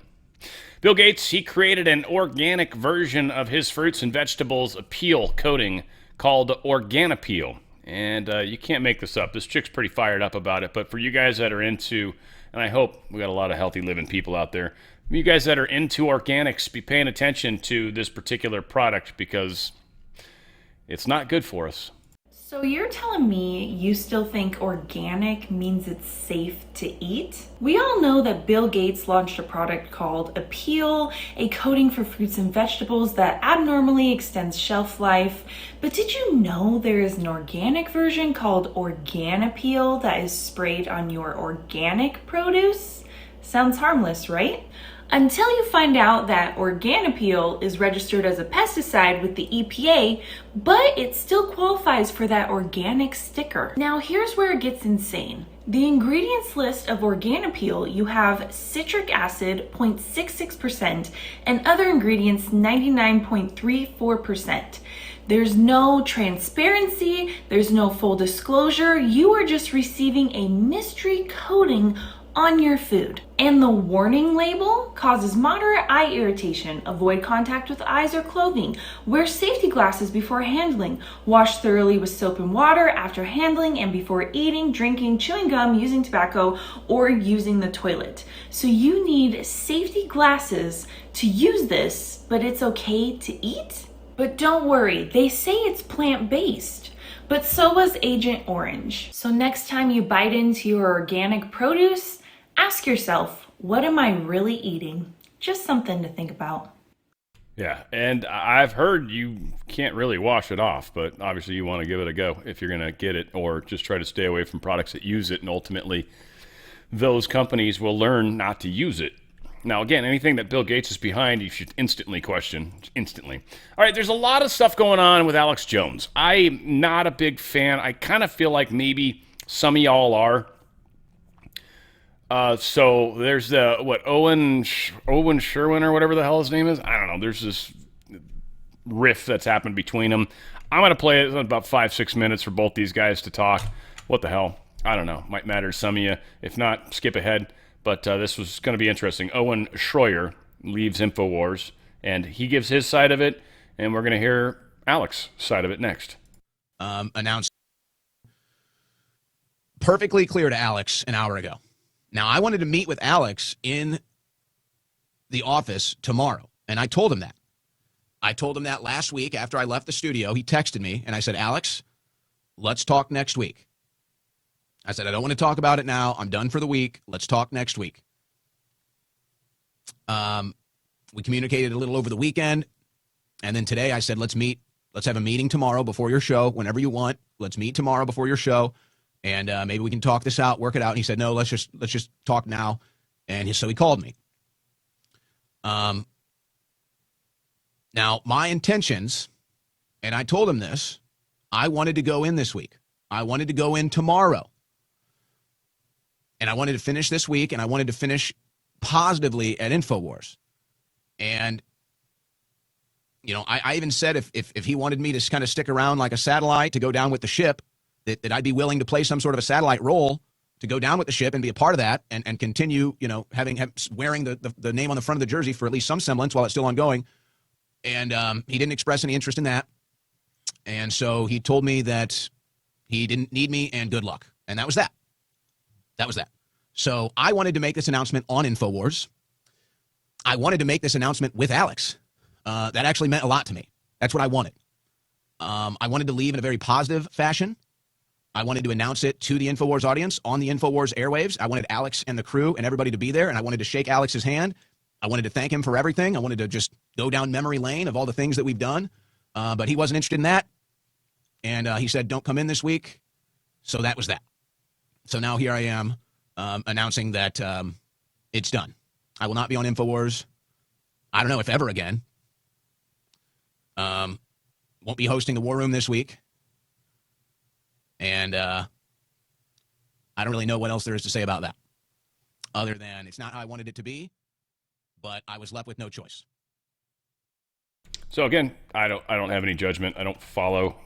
Bill Gates, he created an organic version of his fruits and vegetables appeal coating called Organapeel. And you can't make this up. This chick's pretty fired up about it. But for you guys that are into, and I hope we got a lot of healthy living people out there, you guys that are into organics, be paying attention to this particular product because it's not good for us. So you're telling me you still think organic means it's safe to eat? We all know that Bill Gates launched a product called Appeal, a coating for fruits and vegetables that abnormally extends shelf life. But did you know there is an organic version called Organapeel that is sprayed on your organic produce? Sounds harmless, right? Until you find out that Organapeel is registered as a pesticide with the EPA, but it still qualifies for that organic sticker. Now here's where it gets insane. The ingredients list of Organapeel, you have citric acid 0.66% and other ingredients 99.34%. There's no transparency, there's no full disclosure, you are just receiving a mystery coating on your food. And the warning label causes moderate eye irritation, avoid contact with eyes or clothing, wear safety glasses before handling, wash thoroughly with soap and water after handling and before eating, drinking, chewing gum, using tobacco, or using the toilet. So you need safety glasses to use this, but it's okay to eat? But don't worry, they say it's plant-based. But so was Agent Orange. So next time you bite into your organic produce, ask yourself, what am I really eating? Just something to think about. Yeah, and I've heard you can't really wash it off, but obviously you want to give it a go if you're going to get it, or just try to stay away from products that use it, and ultimately those companies will learn not to use it. Now, again, anything that Bill Gates is behind, you should instantly question. Instantly. All right, there's a lot of stuff going on with Alex Jones. I'm not a big fan. I kind of feel like maybe some of y'all are. So there's the, Owen Sherwin or whatever the hell his name is. I don't know. There's this riff that's happened between them. I'm going to play it in about 5-6 minutes for both these guys to talk. What the hell? I don't know. Might matter to some of you. If not, skip ahead. But this was going to be interesting. Owen Schroyer leaves Infowars, and he gives his side of it, and we're going to hear Alex's side of it next. Announced perfectly clear to Alex an hour ago. Now, I wanted to meet with Alex in the office tomorrow, and I told him that. I told him that last week after I left the studio. He texted me, and I said, Alex, let's talk next week. I said, I don't want to talk about it now. I'm done for the week. Let's talk next week. We communicated a little over the weekend, and then today I said, let's meet. Let's have a meeting tomorrow before your show, whenever you want. Let's meet tomorrow before your show. And maybe we can talk this out, work it out. And he said, no, let's just talk now. And so he called me. Now, my intentions, and I told him this, I wanted to go in this week. I wanted to go in tomorrow. And I wanted to finish this week, and I wanted to finish positively at Infowars. And, I even said if he wanted me to kind of stick around like a satellite to go down with the ship, that I'd be willing to play some sort of a satellite role to go down with the ship and be a part of that and continue, wearing the name on the front of the jersey for at least some semblance while it's still ongoing. And he didn't express any interest in that. And so he told me that he didn't need me and good luck. And that was that. That was that. So I wanted to make this announcement on Infowars. I wanted to make this announcement with Alex. That actually meant a lot to me. That's what I wanted. I wanted to leave in a very positive fashion. I wanted to announce it to the Infowars audience on the Infowars airwaves. I wanted Alex and the crew and everybody to be there, and I wanted to shake Alex's hand. I wanted to thank him for everything. I wanted to just go down memory lane of all the things that we've done, but he wasn't interested in that, and he said, don't come in this week, so that was that. So now here I am announcing that it's done. I will not be on Infowars. I don't know if ever again. Won't be hosting the War Room this week. And I don't really know what else there is to say about that, other than it's not how I wanted it to be, but I was left with no choice. So again, I don't have any judgment. I don't follow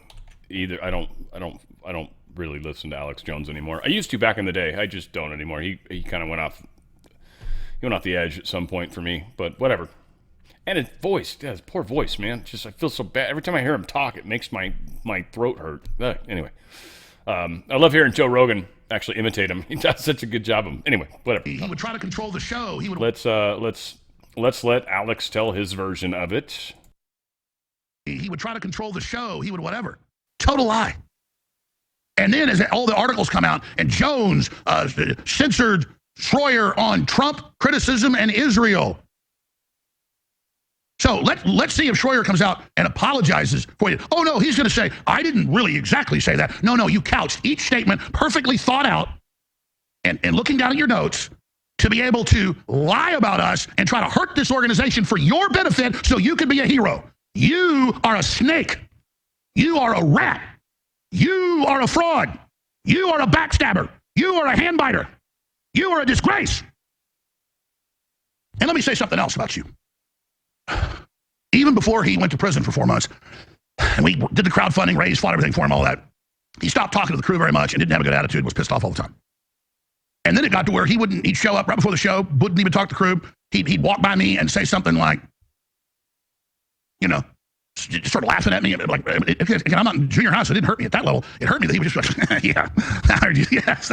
either. I don't really listen to Alex Jones anymore. I used to back in the day. I just don't anymore. He kind of went off the edge at some point for me, but whatever. And his voice, his poor voice, man. Just I feel so bad every time I hear him talk. It makes my throat hurt. Anyway. I love hearing Joe Rogan actually imitate him. He does such a good job of him. Anyway, whatever. He would try to control the show. He would. Let's let Alex tell his version of it. He would try to control the show. He would whatever. Total lie. And then as all the articles come out, and Jones censored Schroyer on Trump criticism and Israel. So let's see if Schroyer comes out and apologizes for you. Oh, no, he's going to say, I didn't really exactly say that. No, you couched each statement perfectly thought out and looking down at your notes to be able to lie about us and try to hurt this organization for your benefit so you can be a hero. You are a snake. You are a rat. You are a fraud. You are a backstabber. You are a handbiter. You are a disgrace. And let me say something else about you. Even before he went to prison for 4 months, and we did the crowdfunding, raised, fought everything for him, all that, he stopped talking to the crew very much and didn't have a good attitude, was pissed off all the time. And then it got to where he'd show up right before the show, wouldn't even talk to the crew. He'd walk by me and say something like, just sort of laughing at me. Like, I'm not in junior high, so it didn't hurt me at that level. It hurt me that he was just like, yeah, I heard you, yes.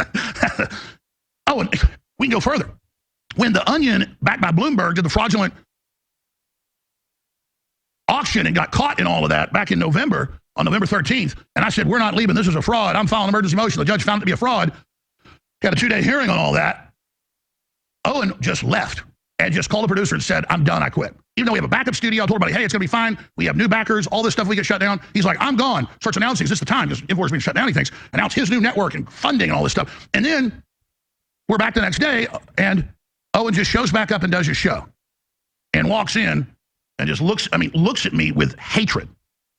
Oh, and we can go further. When The Onion, backed by Bloomberg, did the fraudulent auction and got caught in all of that back in November, on November 13th, and I said, we're not leaving, this is a fraud, I'm filing emergency motion, the judge found it to be a fraud, got a 2-day hearing on all that. Owen just left and just called the producer and said, I'm done, I quit. Even though we have a backup studio, I told everybody, hey, it's going to be fine, we have new backers, all this stuff we get shut down. He's like, I'm gone. Starts announcing, is this the time? Because Infowars being shut down, he thinks, announce his new network and funding and all this stuff. And then we're back the next day, and Owen just shows back up and does his show and walks in and just looks at me with hatred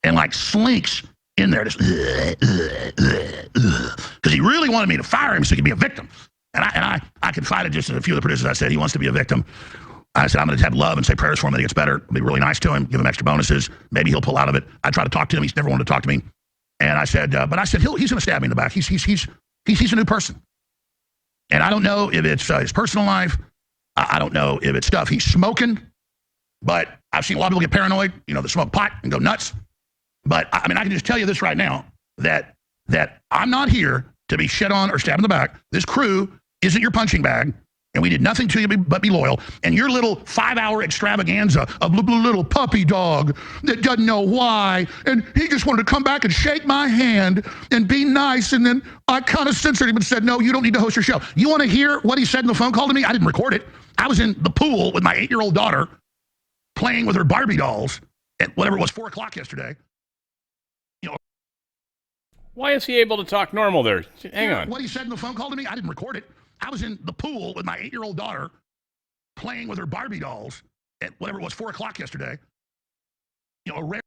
and like slinks in there, just because he really wanted me to fire him so he could be a victim. And I confided just in a few of the producers. I said, he wants to be a victim. I said, I'm going to have love and say prayers for him that he gets better. Be really nice to him, give him extra bonuses. Maybe he'll pull out of it. I try to talk to him. He's never wanted to talk to me. And I said, he's going to stab me in the back. He's a new person. And I don't know if it's his personal life. I don't know if it's stuff he's smoking. But I've seen a lot of people get paranoid, that smoke pot and go nuts. But I can just tell you this right now, that I'm not here to be shit on or stabbed in the back. This crew isn't your punching bag, and we did nothing to you but be loyal. And your little 5-hour extravaganza of little puppy dog that doesn't know why, and he just wanted to come back and shake my hand and be nice, and then I kind of censored him and said, no, you don't need to host your show. You want to hear what he said in the phone call to me? I didn't record it. I was in the pool with my 8-year-old daughter, playing with her Barbie dolls at whatever it was, 4 o'clock yesterday. Why is he able to talk normal there? Hang on. What he said in the phone call to me, I didn't record it. I was in the pool with my 8-year-old daughter playing with her Barbie dolls at whatever it was, 4 o'clock yesterday, you know, a rare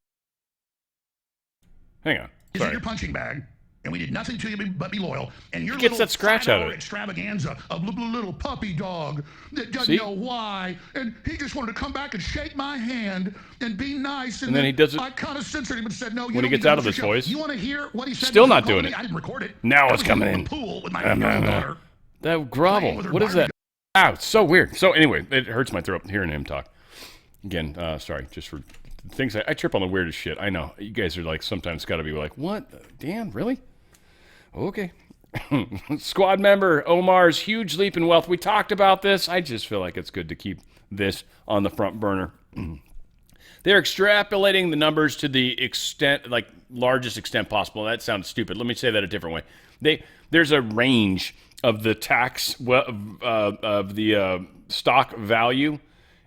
Hang on. is in your punching bag, and we did nothing to you but be loyal. And your He gets little that scratch out of 5-hour it. extravaganza of little puppy dog that doesn't know why, and he just wanted to come back and shake my hand and be nice. And then he does it. I kind of censored him and said, "No, you when he don't gets need out to of his show. voice. You want to hear what he said? Still before not calling doing me? it. I didn't record it. Now I it's was coming in in. the pool with my 8-year-old daughter. That grovel. with her What is Barbie that? Ow, it's so weird. So anyway, it hurts my throat hearing him talk. Again, sorry, just for things. I trip on the weirdest shit. I know. You guys are like, sometimes got to be like, what? Dan, really? Okay. Squad member Omar's huge leap in wealth. We talked about this. I just feel like it's good to keep this on the front burner. They're extrapolating the numbers to the extent, like largest extent possible. That sounds stupid. Let me say that a different way. There's a range of the tax of the stock value,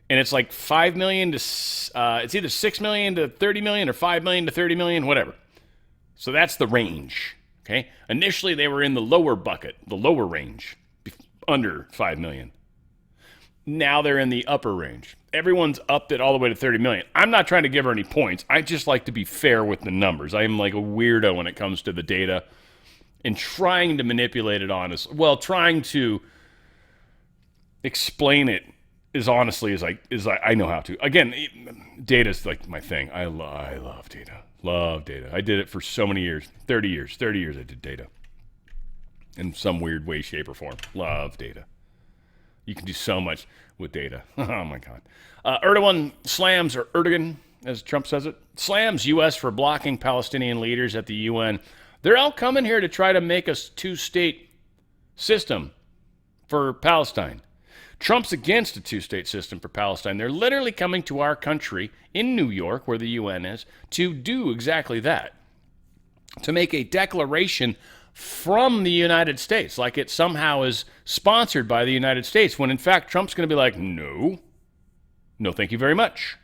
and it's like 5 million to it's either 6 million to 30 million or 5 million to 30 million, whatever. So that's the range. Okay. Initially, they were in the lower bucket, the lower range, under 5 million. Now they're in the upper range. Everyone's upped it all the way to 30 million. I'm not trying to give her any points. I just like to be fair with the numbers. I am like a weirdo when it comes to the data and trying to manipulate it honestly. Well, trying to explain it as honestly as I know how to. Again, data's like my thing. I love data. Love data. I did it for so many years. 30 years. 30 years I did data. In some weird way, shape, or form. Love data. You can do so much with data. Oh, my God. Erdogan slams, or Erdogan, as Trump says it, slams U.S. for blocking Palestinian leaders at the UN. They're all coming here to try to make a two-state system for Palestine. Trump's against a two-state system for Palestine. They're literally coming to our country in New York, where the UN is, to do exactly that. To make a declaration from the United States, like it somehow is sponsored by the United States, when in fact Trump's going to be like, no, thank you very much.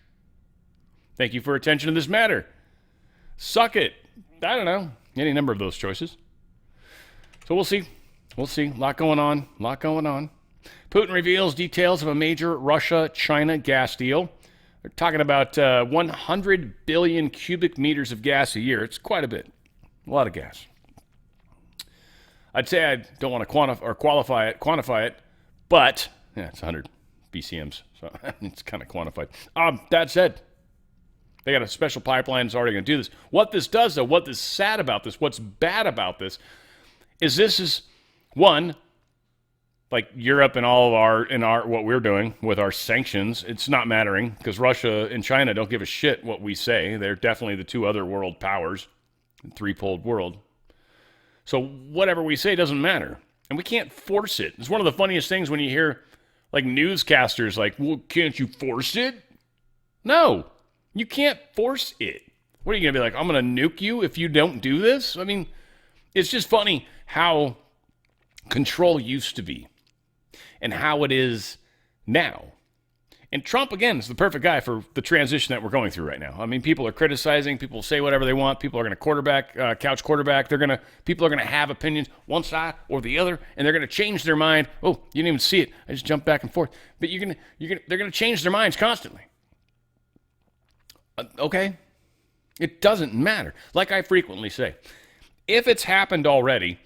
Thank you for attention to this matter. Suck it. I don't know. Any number of those choices. So we'll see. We'll see. A lot going on. Putin reveals details of a major Russia-China gas deal. They're talking about 100 billion cubic meters of gas a year. It's quite a bit. A lot of gas. I'd say I don't want to quantify it, but yeah, it's 100 BCMs, so it's kind of quantified. That said, they got a special pipeline that's already going to do this. What this does, though, what is sad about this, what's bad about this, is one, like Europe and all of what we're doing with our sanctions, it's not mattering because Russia and China don't give a shit what we say. They're definitely the two other world powers, three-poled world. So whatever we say doesn't matter. And we can't force it. It's one of the funniest things when you hear like newscasters like, well, can't you force it? No, you can't force it. What are you going to be like, I'm going to nuke you if you don't do this? I mean, it's just funny how control used to be and how it is now. And Trump, again, is the perfect guy for the transition that we're going through right now. I mean, people are criticizing. People say whatever they want. People are going to couch quarterback. People are going to have opinions, one side or the other, and they're going to change their mind. Oh, you didn't even see it. I just jumped back and forth. But they're going to change their minds constantly. Okay? It doesn't matter. Like I frequently say, if it's happened already,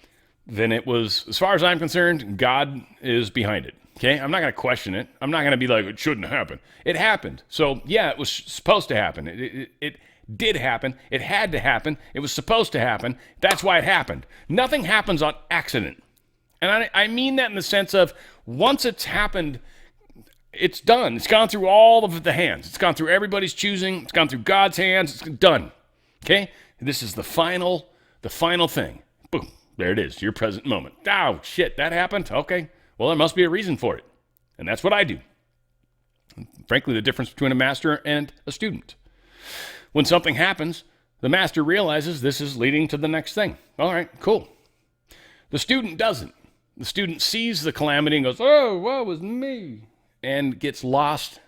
then it was, as far as I'm concerned, God is behind it. Okay, I'm not going to question it. I'm not going to be like, it shouldn't happen. It happened. So, yeah, it was supposed to happen. It did happen. It had to happen. It was supposed to happen. That's why it happened. Nothing happens on accident. And I mean that in the sense of once it's happened, it's done. It's gone through all of the hands. It's gone through everybody's choosing. It's gone through God's hands. It's done. Okay? This is the final thing. Boom. There it is. Your present moment. Oh, shit, that happened? Okay. Well, there must be a reason for it. And that's what I do. Frankly, the difference between a master and a student. When something happens, the master realizes this is leading to the next thing. All right, cool. The student doesn't. The student sees the calamity and goes, oh, woe is me, and gets lost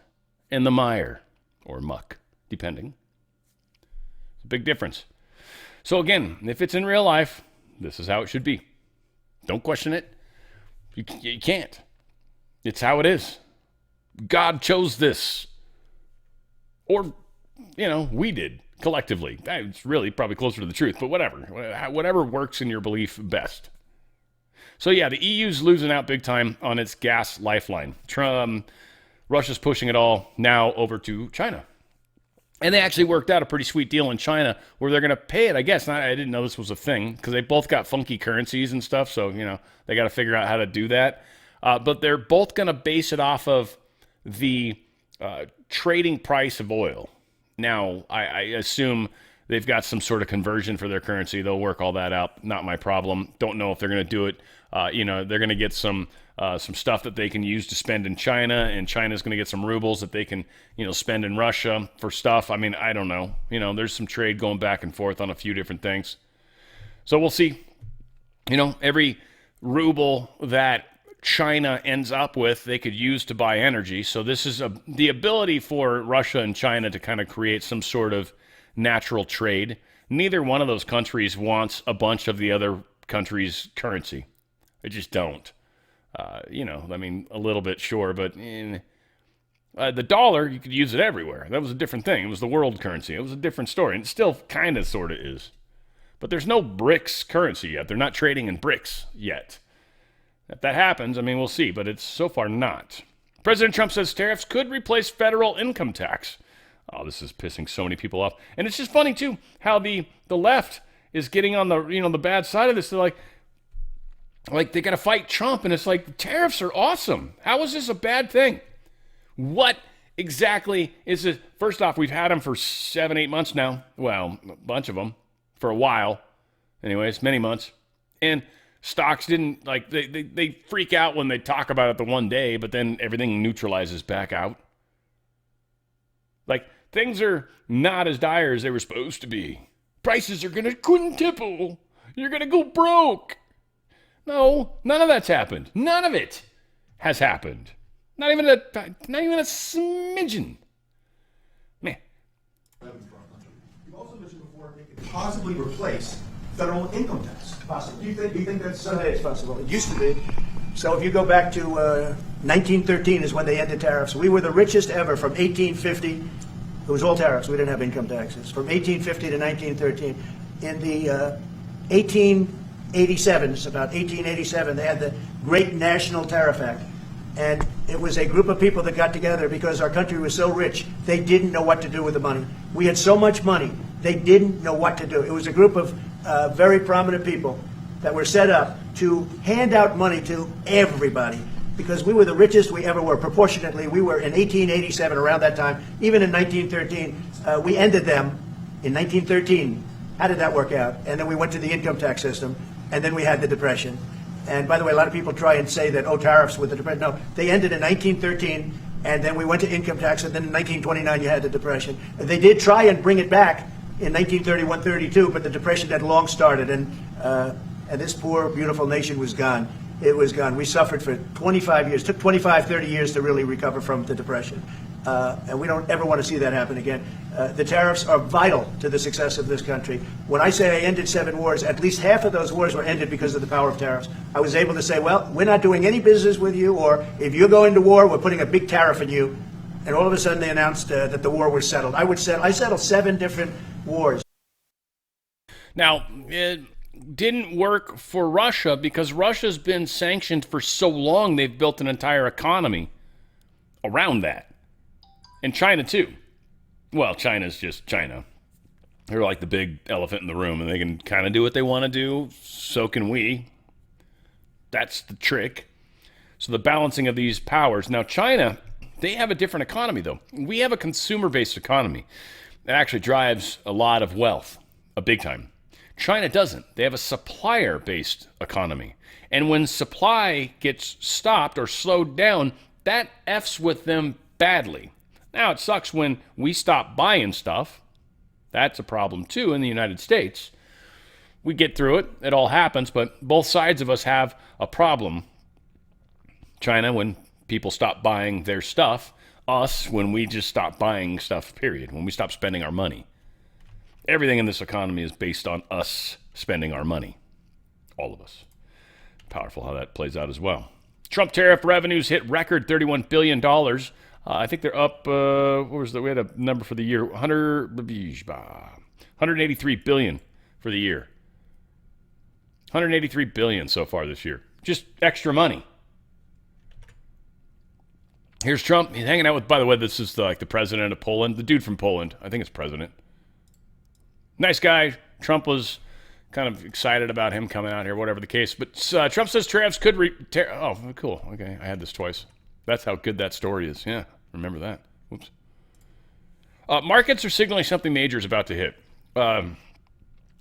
in the mire or muck, depending. It's a big difference. So again, if it's in real life, this is how it should be. Don't question it. You can't. It's how it is. God chose this. Or, we did collectively. It's really probably closer to the truth, but whatever works in your belief best. So yeah, the EU's losing out big time on its gas lifeline. Russia's pushing it all now over to China. And they actually worked out a pretty sweet deal in China where they're going to pay it, I guess. I didn't know this was a thing because they both got funky currencies and stuff. So, they got to figure out how to do that. But they're both going to base it off of the trading price of oil. Now, I assume they've got some sort of conversion for their currency. They'll work all that out. Not my problem. Don't know if they're going to do it. They're going to get some stuff that they can use to spend in China, and China's going to get some rubles that they can, spend in Russia for stuff. I mean, I don't know. There's some trade going back and forth on a few different things. So we'll see. Every ruble that China ends up with, they could use to buy energy. So this is the ability for Russia and China to kind of create some sort of natural trade. Neither one of those countries wants a bunch of the other country's currency. They just don't. A little bit, sure, but the dollar, you could use it everywhere. That was a different thing. It was the world currency. It was a different story, and it still kind of sort of is. But there's no BRICS currency yet. They're not trading in BRICS yet. If that happens, we'll see, but it's so far not. President Trump says tariffs could replace federal income tax. Oh, this is pissing so many people off. And it's just funny, too, how the left is getting on the, the bad side of this. They're like they got to fight Trump, and it's like, tariffs are awesome. How is this a bad thing? What exactly is it? First off, we've had them for 7-8 months now. Well, a bunch of them for a while. Anyways, many months. And stocks didn't, they freak out when they talk about it the one day, but then everything neutralizes back out. Things are not as dire as they were supposed to be. Prices are going to quintuple. You're going to go broke. No, none of that's happened. None of it has happened. Not even a smidgen. Man. You've also mentioned before it could possibly replace federal income tax. Possibly. Do you think that's Someday it's possible. It used to be. So if you go back to 1913 is when they ended tariffs. We were the richest ever from 1850. It was all tariffs. We didn't have income taxes. From 1850 to 1913. In the 1887s, about 1887, they had the Great National Tariff Act. And it was a group of people that got together because our country was so rich, they didn't know what to do with the money. We had so much money, they didn't know what to do. It was a group of very prominent people that were set up to hand out money to everybody because we were the richest we ever were. Proportionately, we were in 1887, around that time, even in 1913. We ended them in 1913. How did that work out? And then we went to the income tax system, and then we had the Depression. And by the way, a lot of people try and say that, tariffs with the Depression. No, they ended in 1913, and then we went to income tax, and then in 1929 you had the Depression. They did try and bring it back in 1931-32, but the Depression had long started, and this poor, beautiful nation was gone. It was gone. We suffered for 25 years. It took 25, 30 years to really recover from the Depression. And we don't ever want to see that happen again. The tariffs are vital to the success of this country. When I say I ended 7 wars, at least half of those wars were ended because of the power of tariffs. I was able to say, well, we're not doing any business with you, or if you're going to war, we're putting a big tariff on you. And all of a sudden they announced that the war was settled. I settled 7 different wars. Now, it didn't work for Russia because Russia's been sanctioned for so long, they've built an entire economy around that. And China, too. Well, China's just China. They're like the big elephant in the room, and they can kind of do what they want to do. So can we. That's the trick. So the balancing of these powers. Now, China, they have a different economy, though. We have a consumer-based economy that actually drives a lot of wealth, a big time. China doesn't. They have a supplier-based economy. And when supply gets stopped or slowed down, that F's with them badly. Now, it sucks when we stop buying stuff. That's a problem, too, in the United States. We get through it. It all happens, but both sides of us have a problem. China, when people stop buying their stuff. Us, when we just stop buying stuff, period. When we stop spending our money. Everything in this economy is based on us spending our money. All of us. Powerful how that plays out as well. Trump tariff revenues hit record $31 billion. I think they're up, we had a number for the year, 183 billion for the year. 183 billion so far this year. Just extra money. Here's Trump. He's hanging out with, by the way, this is the president of Poland, the dude from Poland. I think it's president. Nice guy. Trump was kind of excited about him coming out here, whatever the case. But Trump says tariffs could oh, cool. Okay, I had this twice. That's how good that story is. Yeah, remember that. Whoops. Markets are signaling something major is about to hit.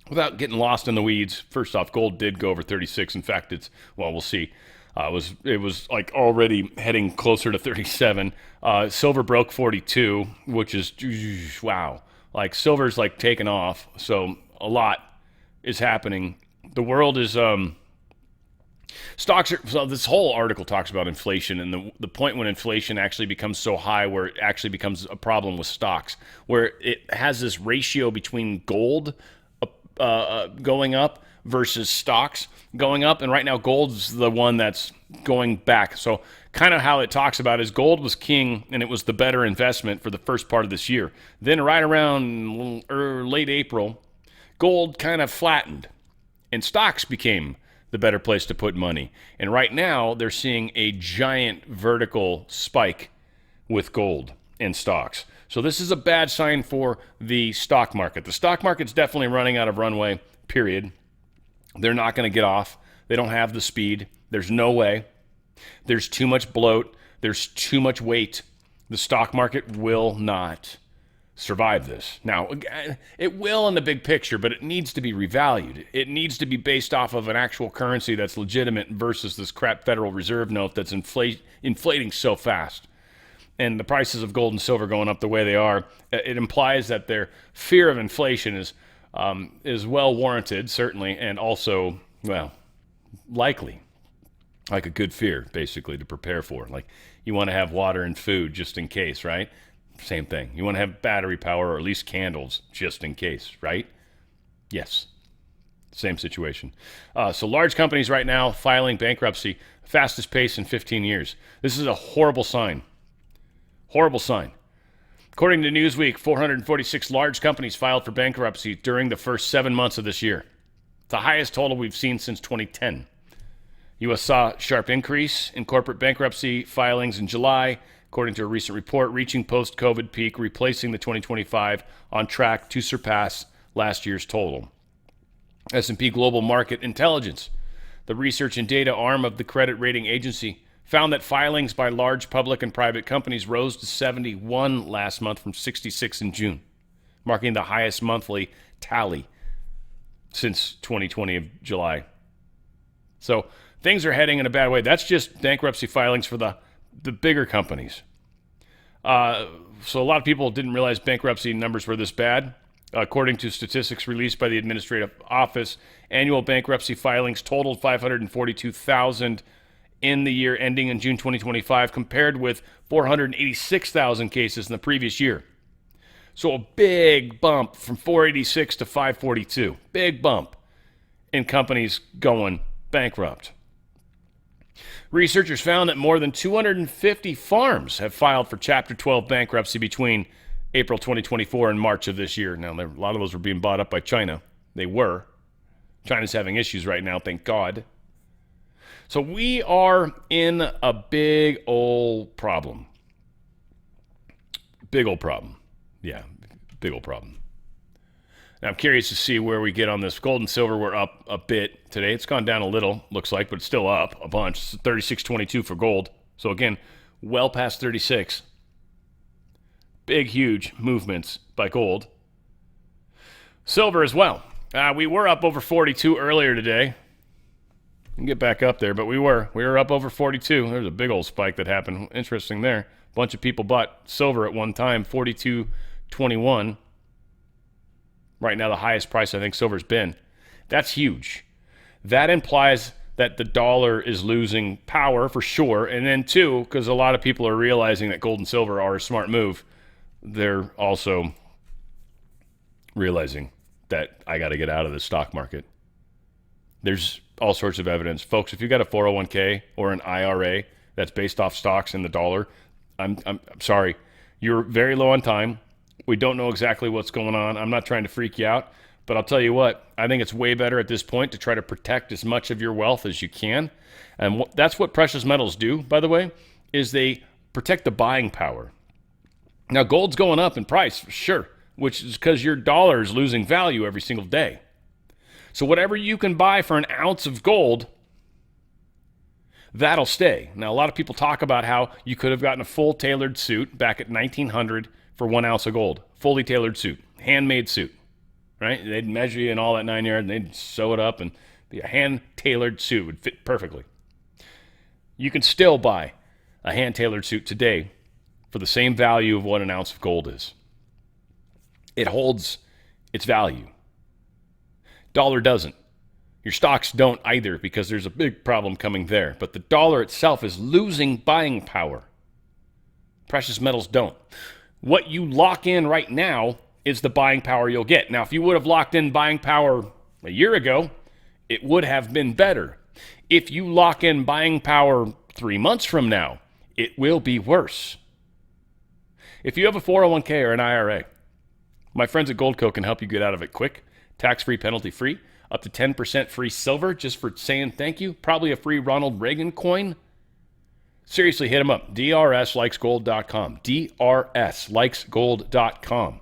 Without getting lost in the weeds, first off, gold did go over 36. In fact, we'll see. It was like already heading closer to 37. Silver broke 42, which is wow. Like silver's like taken off. So a lot is happening. The world is stocks are, so this whole article talks about inflation and the point when inflation actually becomes so high where it actually becomes a problem with stocks, where it has this ratio between gold going up versus stocks going up. And right now gold's the one that's going back. So kind of how it talks about is gold was king and it was the better investment for the first part of this year. Then right around late April, gold kind of flattened and stocks became the better place to put money. And right now, they're seeing a giant vertical spike with gold and stocks. So this is a bad sign for the stock market. The stock market's definitely running out of runway, period. They're not going to get off. They don't have the speed. There's no way. There's too much bloat. There's too much weight. The stock market will not survive this. Now, it will in the big picture, but it needs to be revalued. It needs to be based off of an actual currency that's legitimate versus this crap Federal Reserve note that's inflating so fast. And the prices of gold and silver going up the way they are, it implies that their fear of inflation is well warranted, certainly, and also, well, likely. Like a good fear, basically, to prepare for. Like you want to have water and food just in case, right? Same thing. You want to have battery power or at least candles just in case, right? Yes. Same situation. So large companies right now filing bankruptcy, fastest pace in 15 years. This is a horrible sign. Horrible sign. According to Newsweek, 446 large companies filed for bankruptcy during the first 7 months of this year. It's the highest total we've seen since 2010. U.S. saw a sharp increase in corporate bankruptcy filings in July, according to a recent report, reaching post-COVID peak, replacing the 2025 on track to surpass last year's total. S&P Global Market Intelligence, the research and data arm of the credit rating agency, found that filings by large public and private companies rose to 71 last month from 66 in June, marking the highest monthly tally since 2020 of July. So things are heading in a bad way. That's just bankruptcy filings for the bigger companies. So a lot of people didn't realize bankruptcy numbers were this bad. According to statistics released by the Administrative Office, annual bankruptcy filings totaled 542,000 in the year ending in June 2025, compared with 486,000 cases in the previous year. So a big bump from 486 to 542. Big bump in companies going bankrupt. Researchers found that more than 250 farms have filed for Chapter 12 bankruptcy between April 2024 and March of this year. Now, a lot of those were being bought up by China. They were. China's having issues right now, thank God. So we are in a big old problem. Big old problem. Yeah, big old problem. Now, I'm curious to see where we get on this. Gold and silver were up a bit today. It's gone down a little, looks like, but it's still up a bunch. It's 36.22 for gold. So again, well past 36. Big, huge movements by gold. Silver as well. We were up over 42 earlier today. We can get back up there, but we were up over 42. There's a big old spike that happened. Interesting there. A bunch of people bought silver at one time, 42.21. Right now, the highest price I think silver's been. That's huge. That implies that the dollar is losing power for sure. And then two, because a lot of people are realizing that gold and silver are a smart move, they're also realizing that I got to get out of the stock market. There's all sorts of evidence. Folks, if you've got a 401k or an IRA that's based off stocks and the dollar, I'm sorry. You're very low on time. We don't know exactly what's going on. I'm not trying to freak you out, but I'll tell you what, I think it's way better at this point to try to protect as much of your wealth as you can. And that's what precious metals do, by the way, is they protect the buying power. Now, gold's going up in price, sure, which is because your dollar is losing value every single day. So whatever you can buy for an ounce of gold, that'll stay. Now, a lot of people talk about how you could have gotten a full tailored suit back at 1900 for 1 ounce of gold. Fully tailored suit, handmade suit, right? They'd measure you and all that 9 yards, and they'd sew it up, and be a hand-tailored suit would fit perfectly. You can still buy a hand-tailored suit today for the same value of what an ounce of gold is. It holds its value. Dollar doesn't. Your stocks don't either, because there's a big problem coming there. But the dollar itself is losing buying power. Precious metals don't. What you lock in right now is the buying power you'll get. Now, if you would have locked in buying power a year ago, it would have been better. If you lock in buying power 3 months from now, it will be worse. If you have a 401k or an IRA, my friends at Goldco can help you get out of it quick, tax-free, penalty-free, up to 10% free silver just for saying thank you, probably a free Ronald Reagan coin. Seriously, hit them up, drslikesgold.com, drslikesgold.com.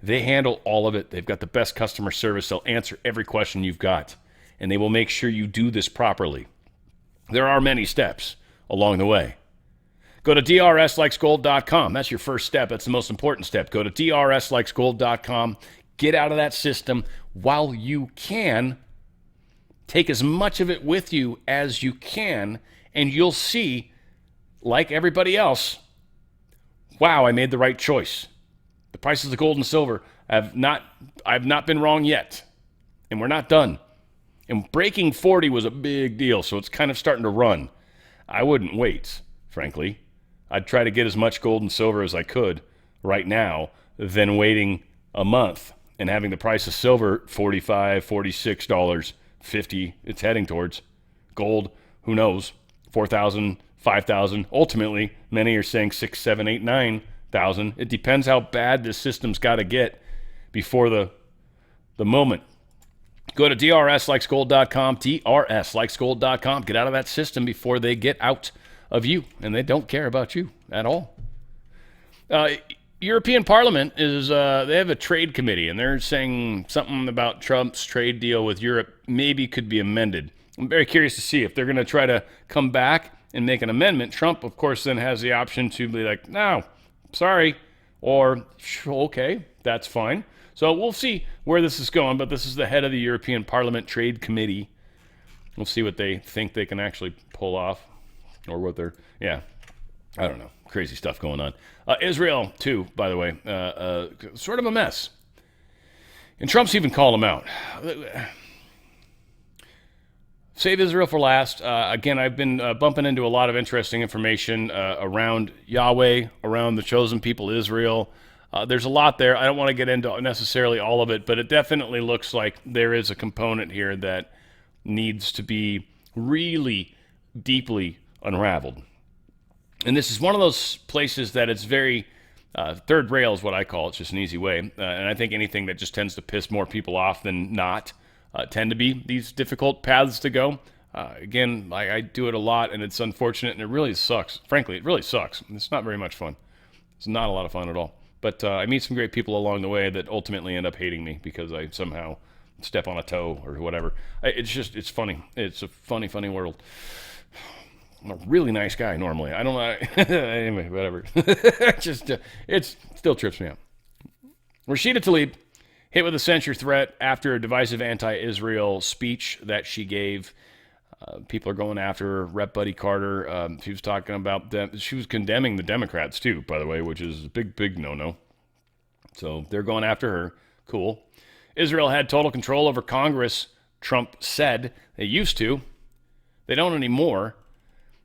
They handle all of it. They've got the best customer service. They'll answer every question you've got, and they will make sure you do this properly. There are many steps along the way. Go to drslikesgold.com. That's your first step. That's the most important step. Go to drslikesgold.com. Get out of that system while you can. Take as much of it with you as you can, and you'll see, like everybody else, wow, I made the right choice. The prices of gold and silver I've not been wrong yet, and we're not done. And breaking 40 was a big deal, so it's kind of starting to run. I wouldn't wait, frankly. I'd try to get as much gold and silver as I could right now than waiting a month and having the price of silver $45, $46, $50. It's heading towards. Gold, who knows, 4,000, 5,000. Ultimately, many are saying 6, 7, 8, 9,000. It depends how bad this system's got to get before the moment. Go to drslikesgold.com, drslikesgold.com. Get out of that system before they get out of you, and they don't care about you at all. European Parliament is, they have a trade committee, and they're saying something about Trump's trade deal with Europe maybe could be amended. I'm very curious to see if they're going to try to come back and make an amendment. Trump, of course, then has the option to be like, no, sorry, or okay, that's fine. So we'll see where this is going, but this is the head of the European Parliament Trade Committee. We'll see what they think they can actually pull off, or what they're, I don't know. Crazy stuff going on. Israel, too, by the way, sort of a mess. And Trump's even called them out. Save Israel for last. Again, I've been bumping into a lot of interesting information around Yahweh, around the chosen people, Israel. There's a lot there. I don't want to get into necessarily all of it, but it definitely looks like there is a component here that needs to be really deeply unraveled. And this is one of those places that it's very third rail is what I call it. It's just an easy way. And I think anything that just tends to piss more people off than not tend to be these difficult paths to go. Again, I do it a lot, and it's unfortunate, and it really sucks. Frankly, it really sucks. It's not very much fun. It's not a lot of fun at all. But I meet some great people along the way that ultimately end up hating me because I somehow step on a toe or whatever. It's funny. It's a funny, funny world. I'm a really nice guy normally. I don't know. Anyway, whatever. It still trips me out. Rashida Tlaib hit with a censure threat after a divisive anti-Israel speech that she gave. People are going after her. Rep. Buddy Carter. She was talking about them. She was condemning the Democrats too, by the way, which is a big, big no-no. So they're going after her. Cool. Israel had total control over Congress, Trump said. They used to. They don't anymore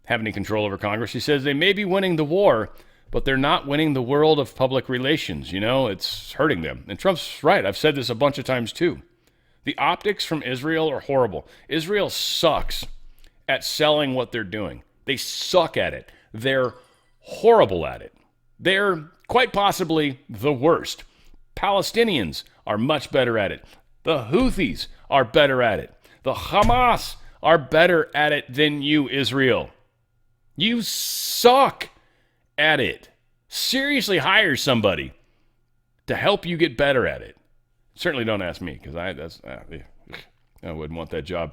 have any control over Congress. He says they may be winning the war, but they're not winning the world of public relations. You know, it's hurting them. And Trump's right. I've said this a bunch of times too. The optics from Israel are horrible. Israel sucks at selling what they're doing. They suck at it. They're horrible at it. They're quite possibly the worst. Palestinians are much better at it. The Houthis are better at it. The Hamas are better at it than you, Israel. You suck at it. Seriously, hire somebody to help you get better at it. Certainly don't ask me, because I wouldn't want that job.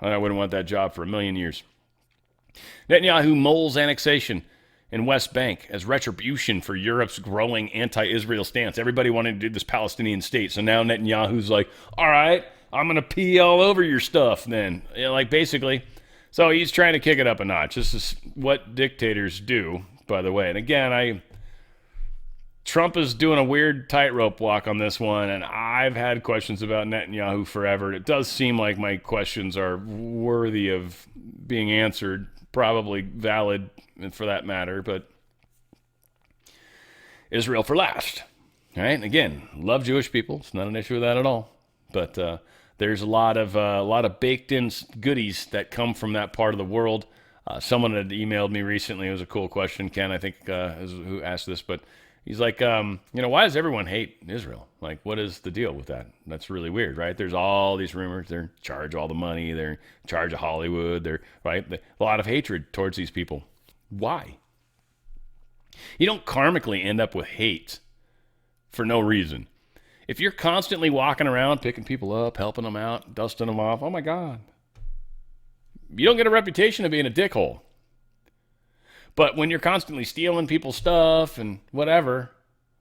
I wouldn't want that job for a million years. Netanyahu mulls annexation in West Bank as retribution for Europe's growing anti-Israel stance. Everybody wanted to do this Palestinian state, so now Netanyahu's like, all right, I'm going to pee all over your stuff then. You know, like, basically. So he's trying to kick it up a notch. This is what dictators do, by the way. And again, Trump is doing a weird tightrope walk on this one, and I've had questions about Netanyahu forever. It does seem like my questions are worthy of being answered, probably valid for that matter, but Israel for last, right? Again, love Jewish people. It's not an issue with that at all. But there's a lot of baked-in goodies that come from that part of the world. Someone had emailed me recently. It was a cool question. Ken, I think, is who asked this, but he's like, why does everyone hate Israel? Like, what is the deal with that? That's really weird, right? There's all these rumors. They're in charge of all the money. They're in charge of Hollywood. A lot of hatred towards these people. Why? You don't karmically end up with hate for no reason. If you're constantly walking around, picking people up, helping them out, dusting them off, oh my God. You don't get a reputation of being a dickhole. But when you're constantly stealing people's stuff and whatever,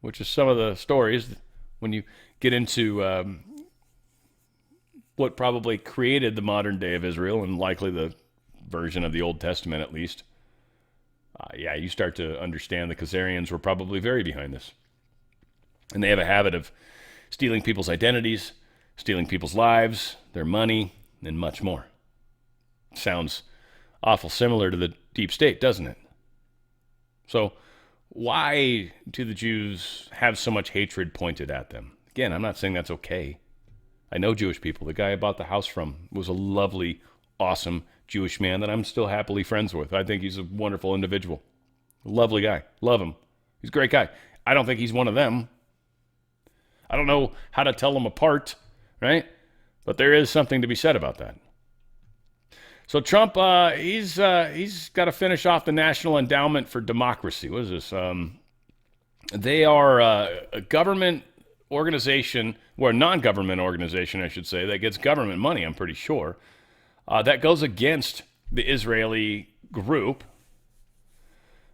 which is some of the stories, when you get into what probably created the modern day of Israel, and likely the version of the Old Testament at least, you start to understand the Khazarians were probably very behind this. And they have a habit of stealing people's identities, stealing people's lives, their money, and much more. Sounds awful similar to the deep state, doesn't it? So why do the Jews have so much hatred pointed at them? Again, I'm not saying that's okay. I know Jewish people. The guy I bought the house from was a lovely, awesome Jewish man that I'm still happily friends with. I think he's a wonderful individual. Lovely guy. Love him. He's a great guy. I don't think he's one of them. I don't know how to tell them apart, right? But there is something to be said about that. So Trump, he's got to finish off the National Endowment for Democracy. What is this? They are a government organization, or a non-government organization, I should say, that gets government money, I'm pretty sure, that goes against the Israeli group.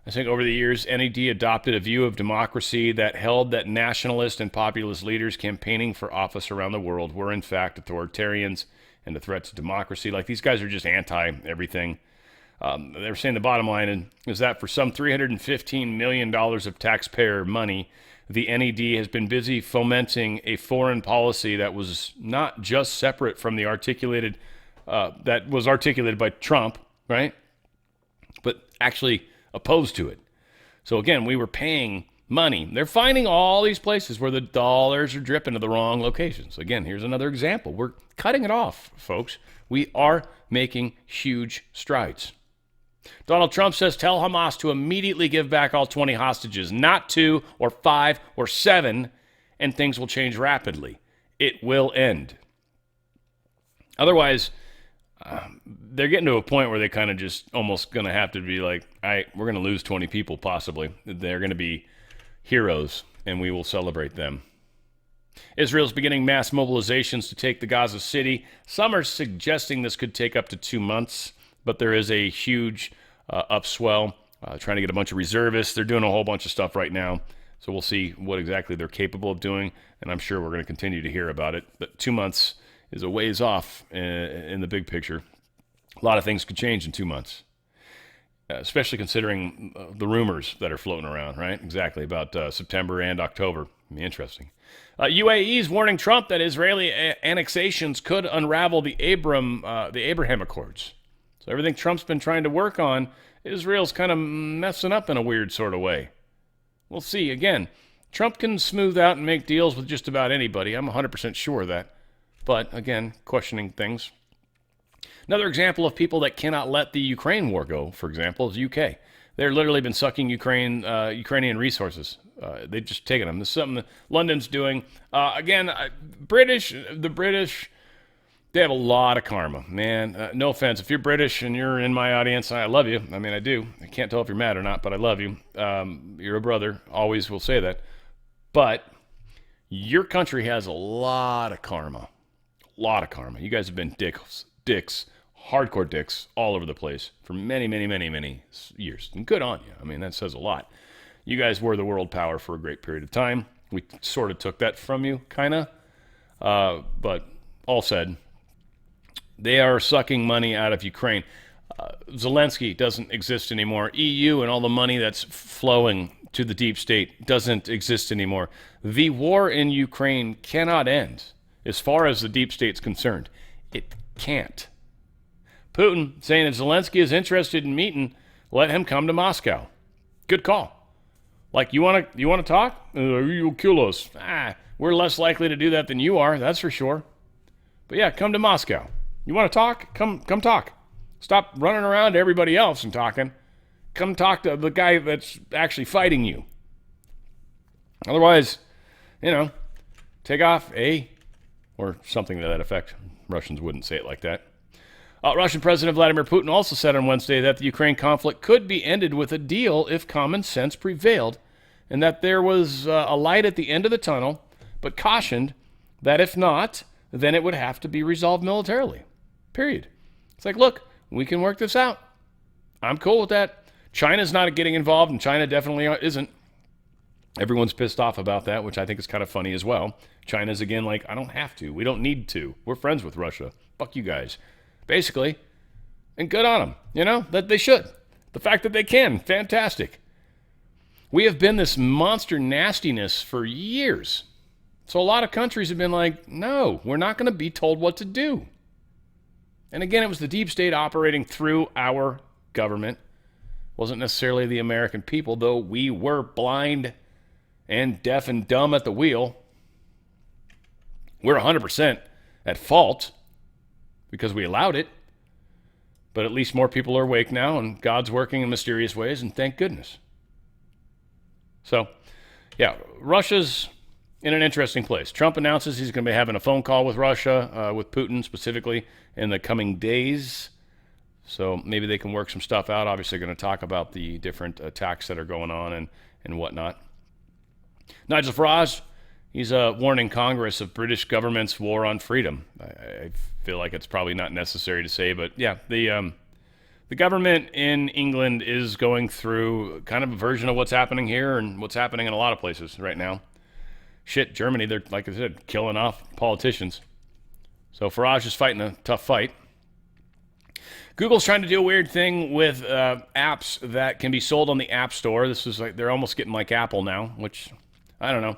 I think over the years, NED adopted a view of democracy that held that nationalist and populist leaders campaigning for office around the world were in fact authoritarians and a threat to democracy. Like, these guys are just anti-everything. They're saying the bottom line is that for some $315 million of taxpayer money, the NED has been busy fomenting a foreign policy that was not just separate from the that was articulated by Trump, right? But actually opposed to it. So again, we were paying money. They're finding all these places where the dollars are dripping to the wrong locations. Again, here's another example. We're cutting it off, folks. We are making huge strides. Donald Trump says, tell Hamas to immediately give back all 20 hostages, not 2 or 5 or 7, and things will change rapidly. It will end. Otherwise, they're getting to a point where they kind of just almost going to have to be like, all right, we're going to lose 20 people possibly. They're going to be heroes, and we will celebrate them. Israel's beginning mass mobilizations to take the Gaza City. Some are suggesting this could take up to 2 months, but there is a huge upswell, trying to get a bunch of reservists. They're doing a whole bunch of stuff right now, so we'll see what exactly they're capable of doing, and I'm sure we're going to continue to hear about it. But 2 months is a ways off in the big picture. A lot of things could change in 2 months, especially considering the rumors that are floating around, right? Exactly, about September and October. It'll be interesting. UAE is warning Trump that Israeli annexations could unravel the Abraham Accords. So everything Trump's been trying to work on, Israel's kind of messing up in a weird sort of way. We'll see. Again, Trump can smooth out and make deals with just about anybody. I'm 100% sure of that. But again, questioning things. Another example of people that cannot let the Ukraine war go, for example, is UK. They're literally been sucking Ukrainian resources. They've just taken them. This is something that London's doing. The British, they have a lot of karma, man. No offense. If you're British and you're in my audience, I love you. I mean, I do. I can't tell if you're mad or not, but I love you. You're a brother. Always will say that. But your country has a lot of karma. A lot of karma. You guys have been dicks, hardcore dicks all over the place for many, many, many, many years. And good on you. I mean, that says a lot. You guys were the world power for a great period of time. We sort of took that from you, kind of. But all said, they are sucking money out of Ukraine. Zelensky doesn't exist anymore. EU and all the money that's flowing to the deep state doesn't exist anymore. The war in Ukraine cannot end as far as the deep state's concerned. It can't. Putin saying if Zelensky is interested in meeting, let him come to Moscow. Good call. Like, you want to talk? You'll kill us. We're less likely to do that than you are, that's for sure. But yeah, come to Moscow. You want to talk? Come talk. Stop running around to everybody else and talking. Come talk to the guy that's actually fighting you. Otherwise, take off or something to that effect. Russians wouldn't say it like that. Russian President Vladimir Putin also said on Wednesday that the Ukraine conflict could be ended with a deal if common sense prevailed, and that there was a light at the end of the tunnel, but cautioned that if not, then it would have to be resolved militarily. Period. It's like, look, we can work this out. I'm cool with that. China's not getting involved, and China definitely isn't. Everyone's pissed off about that, which I think is kind of funny as well. China's, again, like, I don't have to. We don't need to. We're friends with Russia. Fuck you guys. Basically. And good on them. That they should. The fact that they can. Fantastic. We have been this monster nastiness for years. So a lot of countries have been like, no, we're not going to be told what to do. And again, it was the deep state operating through our government. It wasn't necessarily the American people, though we were blind and deaf and dumb at the wheel. We're 100% at fault because we allowed it. But at least more people are awake now, and God's working in mysterious ways, and thank goodness. So, yeah, Russia's in an interesting place. Trump announces he's going to be having a phone call with Russia, with Putin specifically, in the coming days. So maybe they can work some stuff out. Obviously, going to talk about the different attacks that are going on and whatnot. Nigel Farage, he's warning Congress of British government's war on freedom. I feel like it's probably not necessary to say, but yeah, the government in England is going through kind of a version of what's happening here and what's happening in a lot of places right now. Shit, Germany, they're, like I said, killing off politicians. So Farage is fighting a tough fight. Google's trying to do a weird thing with apps that can be sold on the App Store. This is like, they're almost getting like Apple now, which, I don't know.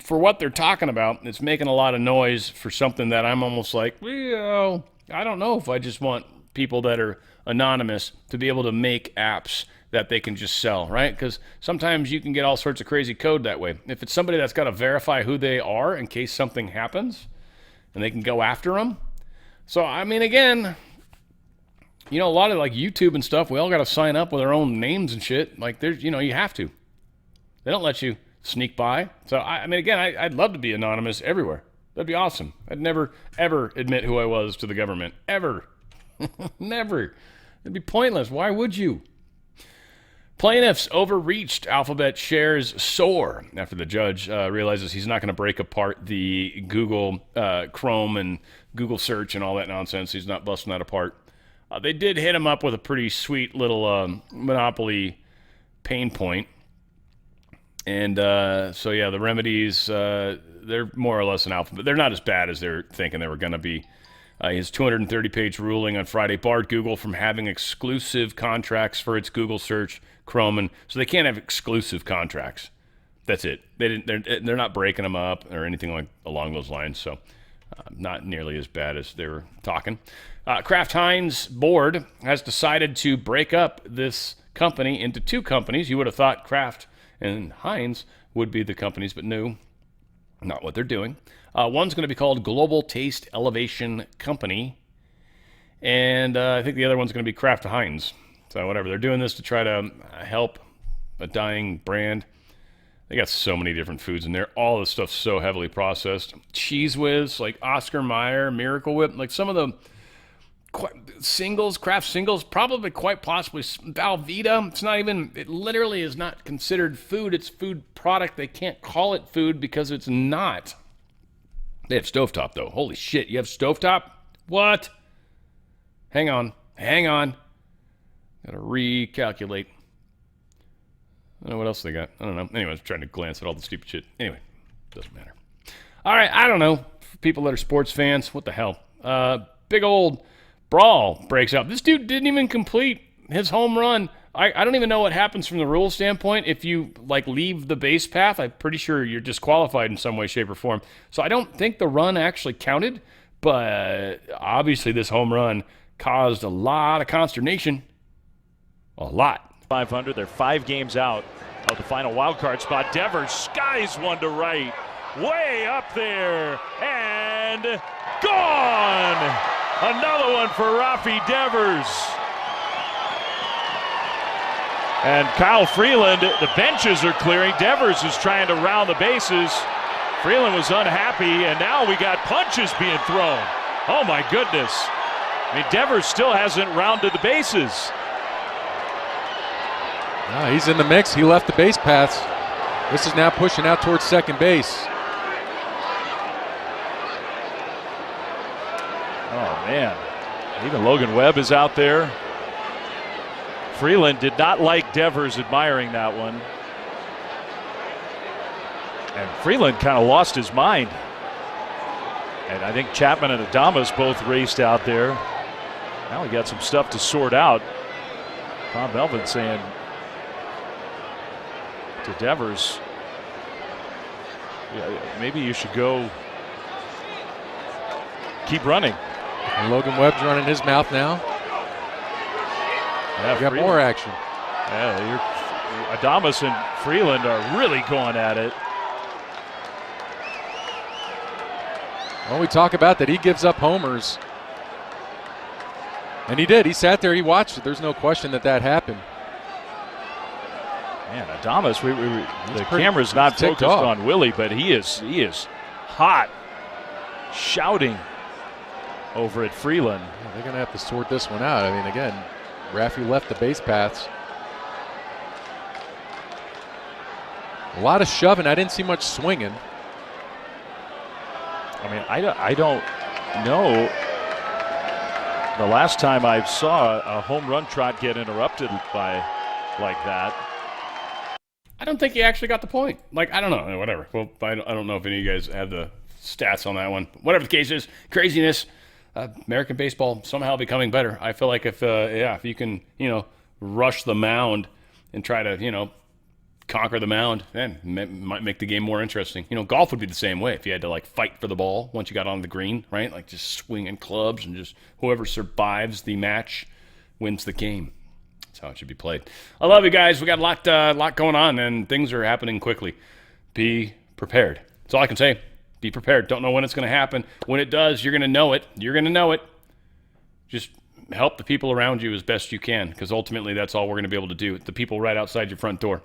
For what they're talking about, it's making a lot of noise for something that I'm almost like, well, I don't know if I just want people that are anonymous to be able to make apps that they can just sell, right? Because sometimes you can get all sorts of crazy code that way. If it's somebody that's got to verify who they are in case something happens, and they can go after them. So, I mean, again, a lot of like YouTube and stuff, we all got to sign up with our own names and shit. Like, there's, you have to. They don't let you sneak by. So, I mean, again, I'd love to be anonymous everywhere. That'd be awesome. I'd never, ever admit who I was to the government. Ever. Never. It'd be pointless. Why would you? Plaintiffs overreached. Alphabet shares soar after the judge realizes he's not going to break apart the Google Chrome and Google search and all that nonsense. He's not busting that apart. They did hit him up with a pretty sweet little monopoly pain point. And so, yeah, the remedies, they're more or less an Alphabet. They're not as bad as they're thinking they were going to be. His 230-page ruling on Friday barred Google from having exclusive contracts for its Google search, Chrome, and so they can't have exclusive contracts. That's it. They're not breaking them up or anything like along those lines. So not nearly as bad as they were talking. Kraft Heinz board has decided to break up this company into two companies. You would have thought Kraft and Heinz would be the companies, but no, not what they're doing. One's going to be called Global Taste Elevation Company, And I think the other one's going to be Kraft Heinz. So whatever. They're doing this to try to help a dying brand. They got so many different foods in there. All this stuff's so heavily processed. Cheese Whiz, like Oscar Mayer, Miracle Whip, like some of the singles, Kraft singles, probably quite possibly Velveeta. It's not even, it literally is not considered food. It's food product. They can't call it food because it's not. They have stovetop, though. Holy shit, you have stovetop? What? Hang on. Gotta recalculate. I don't know what else they got. I don't know. Anyway, I was trying to glance at all the stupid shit. Anyway, doesn't matter. All right, I don't know. For people that are sports fans, what the hell? Big old brawl breaks out. This dude didn't even complete his home run. I don't even know what happens from the rule standpoint. If you, leave the base path, I'm pretty sure you're disqualified in some way, shape, or form. So I don't think the run actually counted, but obviously this home run caused a lot of consternation. A lot. 500. They're 5 games out of the final wild card spot. Devers skies one to right, way up there, and gone. Another one for Rafi Devers. And Kyle Freeland, the benches are clearing. Devers is trying to round the bases. Freeland was unhappy, and now we got punches being thrown. Oh my goodness. I mean, Devers still hasn't rounded the bases. No, he's in the mix. He left the base paths. This is now pushing out towards second base. Oh, man. Even Logan Webb is out there. Freeland did not like Devers admiring that one. And Freeland kind of lost his mind. And I think Chapman and Adames both raced out there. Now we got some stuff to sort out. Bob Melvin saying to Devers, yeah, maybe you should go keep running. And Logan Webb's running his mouth now. Yeah, we got more action. Yeah, Adames and Freeland are really going at it. Well, we talk about that he gives up homers. And he did. He sat there, he watched it. There's no question that happened. Man, Adames, the camera's not focused on Willie, but he is hot, shouting over at Freeland. Yeah, they're going to have to sort this one out. I mean, again, Rafi left the base paths. A lot of shoving. I didn't see much swinging. I mean, I don't know the last time I saw a home run trot get interrupted by like that. I don't think he actually got the point. I don't know. Whatever. Well, I don't know if any of you guys have the stats on that one. Whatever the case is, craziness. American baseball somehow becoming better. I feel like if you can, rush the mound and try to, conquer the mound, might make the game more interesting. Golf would be the same way if you had to fight for the ball once you got on the green, right? Just swinging clubs and just whoever survives the match wins the game. That's how it should be played. I love you guys. We got a lot going on and things are happening quickly. Be prepared. That's all I can say. Be prepared. Don't know when it's going to happen. When it does, you're going to know it. You're going to know it. Just help the people around you as best you can, because ultimately that's all we're going to be able to do. The people right outside your front door.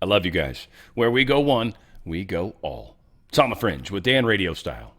I love you guys. Where we go one, we go all. It's on the Fringe with Dan Radio Style.